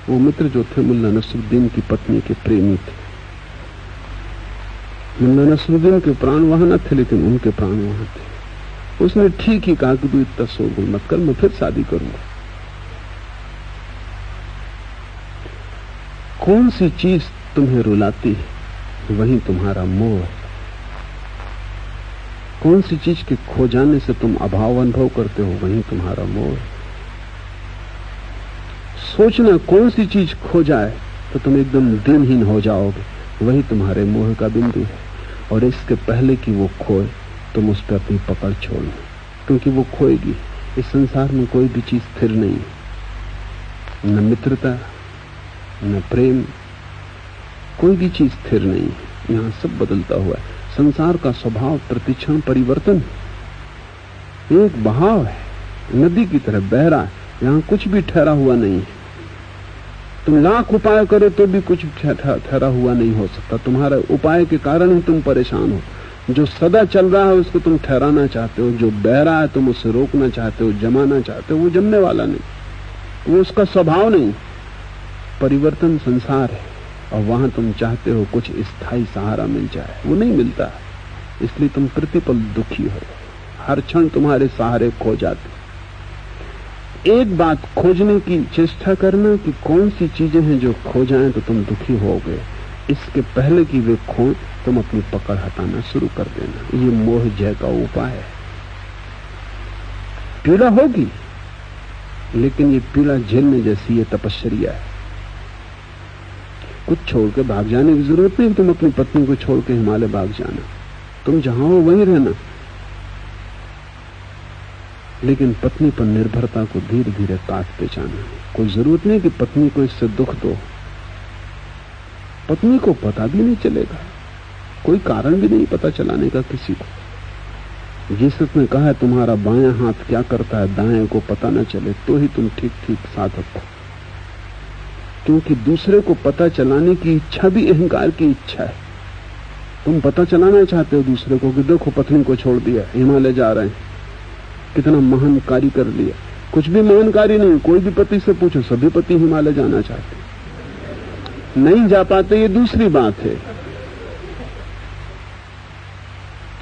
वो मित्र जो थे मुल्ला नसरुद्दीन की पत्नी के प्रेमी थे। मुल्ला नसरुद्दीन के प्राण वहां न थे, लेकिन उनके प्राण वहां थे। उसने ठीक ही कहा कि तू इतना शोरगुल मत कर, मैं फिर शादी करूंगा। कौन सी चीज तुम्हें रुलाती है वही तुम्हारा मोह है। कौन सी चीज के खो जाने से तुम अभाव अनुभव करते हो वही तुम्हारा मोह है। सोचना कौन सी चीज खो जाए तो तुम एकदम दिनहीन हो जाओगे, वही तुम्हारे मोह का बिंदु है। और इसके पहले कि वो खोए तुम उस पर अपनी पकड़ छोड़ना, क्योंकि वो खोएगी। इस संसार में कोई भी चीज स्थिर नहीं है, न मित्रता न प्रेम, कोई भी चीज स्थिर नहीं है। यहां सब बदलता हुआ है। संसार का स्वभाव प्रतिक्षण परिवर्तन है। एक बहाव है, नदी की तरह बह रहा है, यहां कुछ भी ठहरा हुआ नहीं है। तुम लाख उपाय करो तो भी कुछ ठहरा हुआ नहीं हो सकता। तुम्हारे उपाय के कारण ही तुम परेशान हो। जो सदा चल रहा है उसको तुम ठहराना चाहते हो, जो बह रहा है तुम उसे रोकना चाहते हो, जमाना चाहते हो, वो जमने वाला नहीं, वो उसका स्वभाव नहीं। परिवर्तन संसार है, और वहां तुम चाहते हो कुछ स्थायी सहारा मिल जाए, वो नहीं मिलता। इसलिए तुम प्रतिपल दुखी हो, हर क्षण तुम्हारे सहारे खो जाते। एक बात खोजने की चेष्टा करना कि कौन सी चीजें हैं जो खो जाएं तो तुम दुखी हो गए। इसके पहले कि वे खोएं तुम अपनी पकड़ हटाना शुरू कर देना। ये मोह जय का उपाय है। पीड़ा होगी, लेकिन ये पीड़ा झेलने जैसी ये तपस्या है। कुछ छोड़ के भाग जाने की जरूरत नहीं। तुम अपनी पत्नी को छोड़ के हिमालय भाग जाना, तुम जहां हो वहीं रहना, लेकिन पत्नी पर निर्भरता को धीरे धीरे काटते जाना। कोई जरूरत नहीं कि पत्नी को इससे दुख दो, पत्नी को पता भी नहीं चलेगा, कोई कारण भी नहीं पता चलाने का किसी को। जीसस ने कहा है तुम्हारा बायां हाथ क्या करता है दाएं को पता न चले, तो ही तुम ठीक ठीक साधक हो। क्योंकि दूसरे को पता चलाने की इच्छा भी अहंकार की इच्छा है। तुम पता चलाना चाहते हो दूसरे को कि देखो पत्नी को छोड़ दिया, हिमालय जा रहे हैं, कितना महान कार्य कर लिया। कुछ भी महान कार्य नहीं। कोई भी पति से पूछो, सभी पति हिमालय जाना चाहते, नहीं जा पाते, ये दूसरी बात है।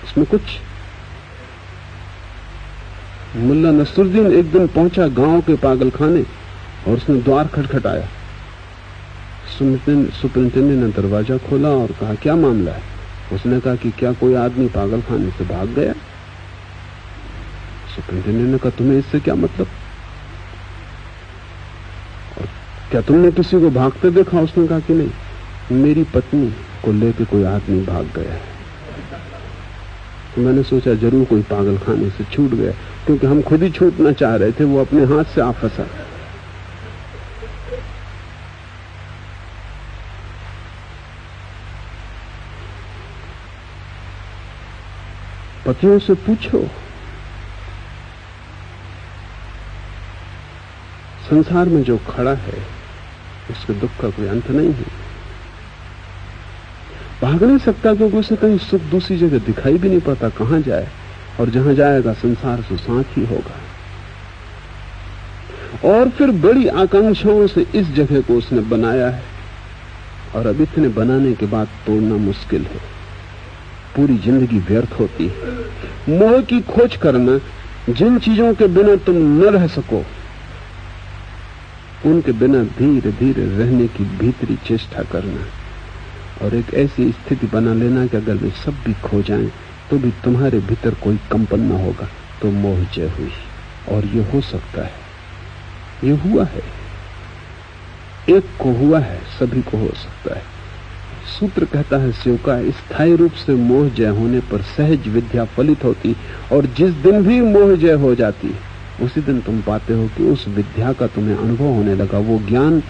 इसमें कुछ मुल्ला नसरुद्दीन एक दिन पहुंचा गांव के पागलखाने और उसने द्वार खटखटाया। सुपरिंटेंडेंट ने दरवाजा खोला और कहा क्या मामला है। उसने कहा कि क्या कोई आदमी पागलखाने से भाग गया। सुपरिंटेंडेंट ने कहा तुम्हें इससे क्या मतलब, और क्या तुमने किसी को भागते देखा। उसने कहा कि नहीं, मेरी पत्नी को लेकर कोई आदमी भाग गया है। तो मैंने सोचा जरूर कोई पागलखाने से छूट गया, क्योंकि हम खुद ही छूटना चाह रहे थे, वो अपने हाथ से आ फंसा। पतियों से पूछो, संसार में जो खड़ा है उसके दुख का कोई अंत नहीं है। भाग नहीं सकता क्योंकि उसे कहीं सुख दूसरी जगह दिखाई भी नहीं पड़ता कहां जाए, और जहां जाएगा संसार से साथ ही होगा। और फिर बड़ी आकांक्षाओं से इस जगह को उसने बनाया है, और अब इतने बनाने के बाद तोड़ना मुश्किल है। पूरी जिंदगी व्यर्थ होती है। मोह की खोज करना, जिन चीजों के बिना तुम न रह सको उनके बिना धीरे धीरे रहने की भीतरी चेष्टा करना, और एक ऐसी स्थिति बना लेना कि अगर वे सब भी खो जाएं तो भी तुम्हारे भीतर कोई कंपन न होगा, तो मोह जय हुई। और ये हो सकता है, ये हुआ है, एक को हुआ है, सभी को हो सकता है। सूत्र कहता है सेवका, स्थायी रूप से मोह जय होने पर सहज विद्या फलित होती, और जिस दिन भी मोह जय हो जाती उसी दिन तुम पाते हो कि उस विद्या का तुम्हें अनुभव होने लगा। वो ज्ञान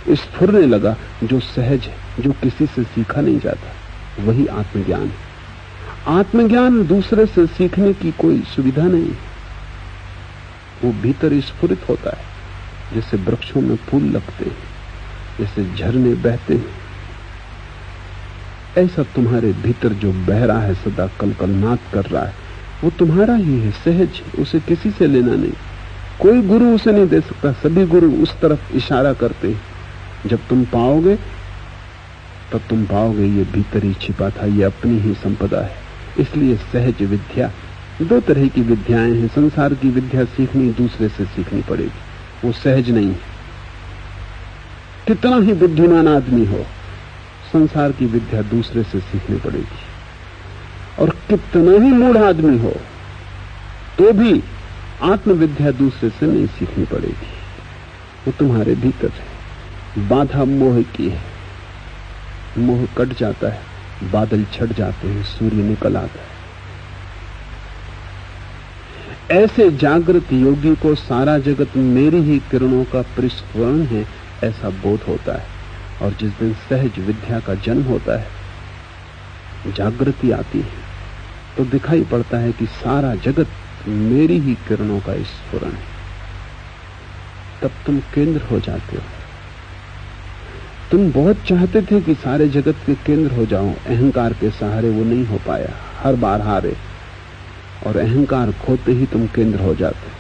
स्फुरने लगा, जो सहज है, जो किसी से सीखा नहीं जाता, वही आत्मज्ञान है। आत्मज्ञान दूसरे से सीखने की कोई सुविधा नहीं, वो भीतर स्फुरित होता है, जैसे वृक्षों में फूल लगते हैं, जैसे झरने बहते हैं। ऐसा तुम्हारे भीतर जो बह रहा है, सदा कलकलनाद कर रहा है, वो तुम्हारा ही है, सहज, उसे किसी से लेना नहीं। कोई गुरु उसे नहीं दे सकता, सभी गुरु उस तरफ इशारा करते हैं। जब तुम पाओगे तब तुम पाओगे ये भीतर ही छिपा था, ये अपनी ही संपदा है। इसलिए सहज विद्या, दो तरह की विद्याएं हैं। संसार की विद्या सीखनी दूसरे से सीखनी पड़ेगी, वो सहज नहीं है। कितना ही बुद्धिमान आदमी हो, संसार की विद्या दूसरे से सीखनी पड़ेगी। और कितना ही मूढ़ आदमी हो तो भी आत्मविद्या दूसरे से नहीं सीखनी पड़ेगी, वो तुम्हारे भीतर है। बाधा मोह की है, मोह कट जाता है, बादल छट जाते हैं, सूर्य निकल आता है। ऐसे जागृत योगी को सारा जगत मेरी ही किरणों का परिस्फुरण है, ऐसा बोध होता है। और जिस दिन सहज विद्या का जन्म होता है, जागृति आती है, तो दिखाई पड़ता है कि सारा जगत मेरी ही किरणों का स्फुरण है। तब तुम केंद्र हो जाते हो। तुम बहुत चाहते थे कि सारे जगत के केंद्र हो जाओ, अहंकार के सहारे वो नहीं हो पाया, हर बार हारे, और अहंकार खोते ही तुम केंद्र हो जाते।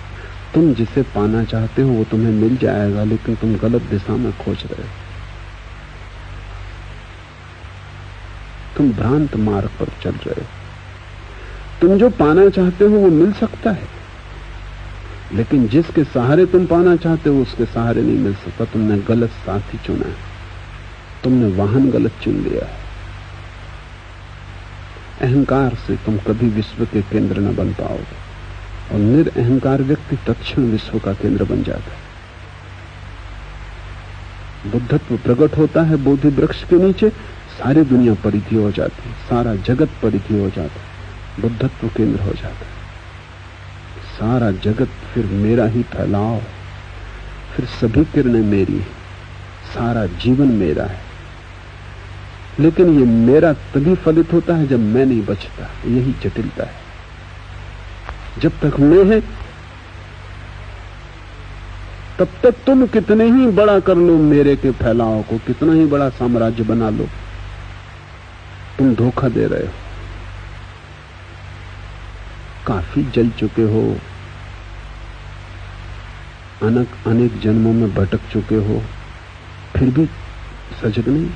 तुम जिसे पाना चाहते हो वो तुम्हें मिल जाएगा, लेकिन तुम गलत दिशा में खोज रहे हो। तुम भ्रांत मार्ग पर चल रहे हो। तुम जो पाना चाहते हो वो मिल सकता है, लेकिन जिसके सहारे तुम पाना चाहते हो उसके सहारे नहीं मिल सकता। तुमने गलत साथी चुना है, तुमने वाहन गलत चुन लिया है। अहंकार से तुम कभी विश्व के केंद्र न बन पाओगे, और निरअहंकार व्यक्ति तत्क्षण विश्व का केंद्र बन जाता है। बुद्धत्व प्रकट होता है बोधि वृक्ष के नीचे, सारी दुनिया परिधि हो जाती है, सारा जगत परिधि हो जाता है, बुद्धत्व केंद्र हो जाता है। सारा जगत फिर मेरा ही फैलाव, फिर सभी किरणें मेरी, सारा जीवन मेरा है। लेकिन ये मेरा तभी फलित होता है जब मैं नहीं बचता, यही जटिलता है। जब तक मैं है तब तक तुम कितने ही बड़ा कर लो मेरे के फैलाव को, कितना ही बड़ा साम्राज्य बना लो, तुम धोखा दे रहे हो। काफी जल चुके हो, अनेक जन्मों में भटक चुके हो, फिर भी सजग नहीं।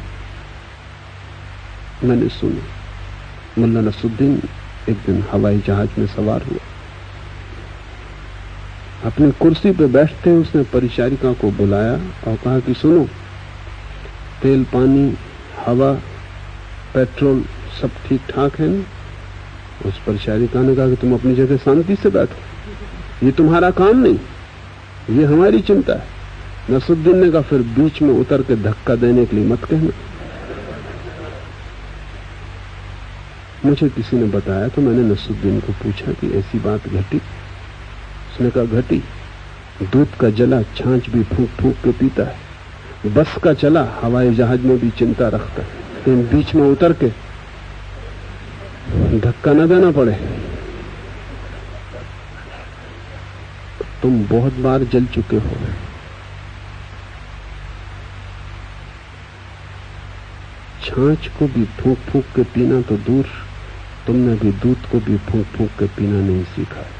मैंने सुना मुल्ला नसरुद्दीन एक दिन हवाई जहाज में सवार हुआ, अपनी कुर्सी पे बैठते उसने परिचारिका को बुलाया और कहा कि सुनो, तेल, पानी, हवा, पेट्रोल सब ठीक ठाक है ना? उस परिचारिका ने कहा कि तुम अपनी जगह शांति से बैठो, ये तुम्हारा काम नहीं, ये हमारी चिंता है। नसरुद्दीन ने कहा फिर बीच में उतर के धक्का देने के लिए मत कहना। मुझे किसी ने बताया तो मैंने नसरुद्दीन को पूछा कि ऐसी बात घटी? उसने कहा घटी। दूध का जला छाछ भी फूंक फूंक के पीता है, बस का चला हवाई जहाज में भी चिंता रखता है, लेकिन बीच में उतर के धक्का न देना पड़े। तुम बहुत बार जल चुके हो, छाछ को भी फूंक फूंक के पीना तो दूर, तुमने भी दूध को भी फूंक फूंक के पीना नहीं सीखा है।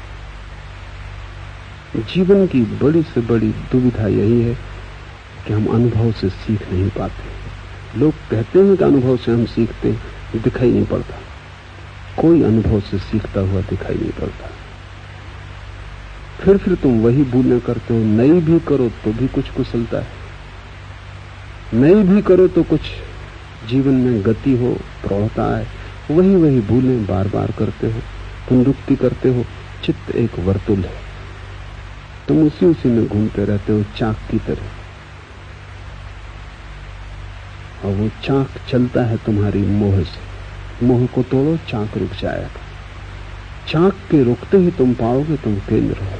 जीवन की बड़ी से बड़ी दुविधा यही है कि हम अनुभव से सीख नहीं पाते। लोग कहते हैं कि अनुभव से हम सीखते हैं, दिखाई नहीं पड़ता। कोई अनुभव से सीखता हुआ दिखाई नहीं पड़ता। फिर तुम वही भूलें करते हो। नई भी करो तो भी कुछ कुशलता है, नई भी करो तो कुछ जीवन में गति हो, प्रौढ़ता है। वही भूलें बार बार करते हो, पुनरुक्ति करते हो। चित्त एक वर्तुल है, तुम उसी में घूमते रहते हो चाक की तरह, और वो चाक चलता है तुम्हारी मोह से। मोह को तोड़ो, चाक रुक जाएगा। चाक के रुकते ही तुम पाओगे तुम केंद्र हो।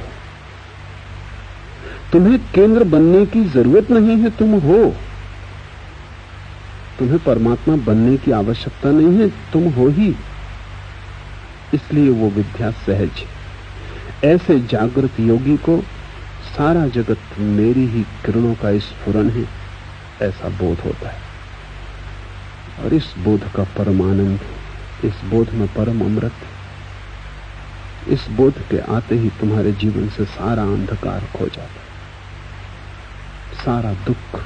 तुम्हें केंद्र बनने की जरूरत नहीं है, तुम हो। तुम्हें परमात्मा बनने की आवश्यकता नहीं है, तुम हो ही। इसलिए वो विद्या सहज है। ऐसे जागृत योगी को सारा जगत मेरी ही किरणों का स्फुरन है, ऐसा बोध होता है। और इस बोध का परम आनंद, इस बोध में परम अमृत, इस बोध के आते ही तुम्हारे जीवन से सारा अंधकार खो जाता है, सारा दुख,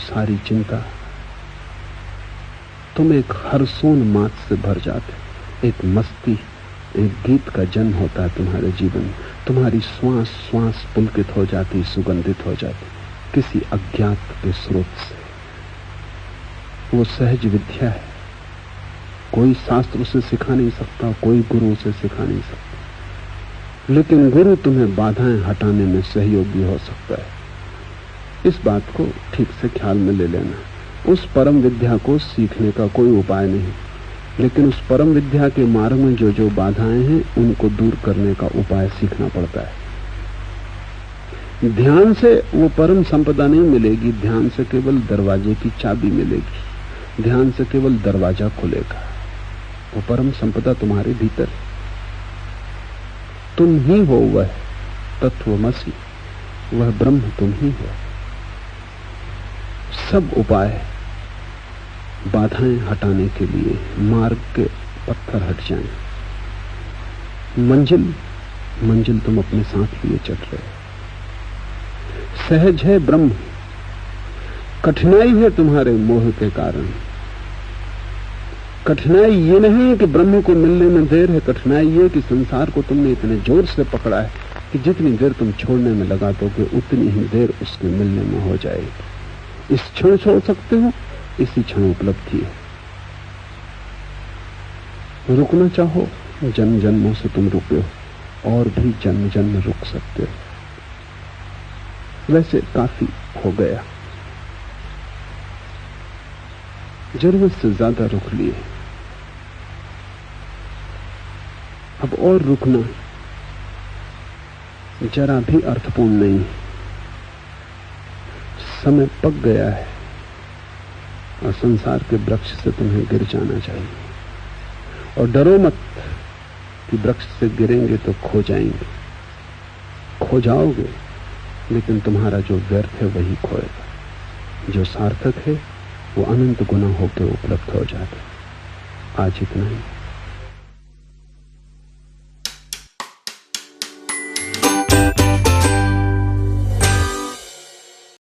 सारी चिंता। तुम एक हर्षोन्माद से भर जाते, एक मस्ती, एक गीत का जन्म होता है तुम्हारे जीवन में। तुम्हारी श्वास श्वास पुलकित हो जाती, सुगंधित हो जाती किसी अज्ञात के स्रोत से। वो सहज विद्या है, कोई शास्त्र उसे सिखा नहीं सकता, कोई गुरु उसे सिखा नहीं सकता, लेकिन गुरु तुम्हें बाधाएं हटाने में सहयोगी हो सकता है। इस बात को ठीक से ख्याल में ले लेना। उस परम विद्या को सीखने का कोई उपाय नहीं, लेकिन उस परम विद्या के मार्ग में जो जो बाधाएं हैं उनको दूर करने का उपाय सीखना पड़ता है। ध्यान से वो परम संपदा नहीं मिलेगी, ध्यान से केवल दरवाजे की चाबी मिलेगी, ध्यान से केवल दरवाजा खुलेगा। वो परम संपदा तुम्हारे भीतर, तुम ही हो वह तत्वमसि, वह ब्रह्म तुम ही हो। सब उपाय बाधाएं हटाने के लिए, मार्ग के पत्थर हट जाएं। मंजिल तुम अपने साथ लिए चल रहे हो। सहज है ब्रह्म, कठिनाई है तुम्हारे मोह के कारण। कठिनाई ये नहीं है कि ब्रह्म को मिलने में देर है, कठिनाई ये कि संसार को तुमने इतने जोर से पकड़ा है कि जितनी देर तुम छोड़ने में लगा दोगे उतनी ही देर उसके मिलने में हो जाएगी। इस क्षण छोड़ सकते हो, इसी क्षण उपलब्धि है। रुकना चाहो, जन्म जन्मों से तुम रुके हो, और भी जन्म जन्म रुक सकते हो। वैसे काफी हो गया, जरूरत से ज्यादा रुक लिए। अब और रुकना जरा भी अर्थपूर्ण नहीं। समय पक गया है और संसार के वृक्ष से तुम्हें गिर जाना चाहिए। और डरो मत कि वृक्ष से गिरेंगे तो खो जाएंगे, खो जाओगे, लेकिन तुम्हारा जो व्यर्थ है वही खोएगा। जो सार्थक है वो अनंत गुना होकर उपलब्ध हो जाता है। आज इतना ही।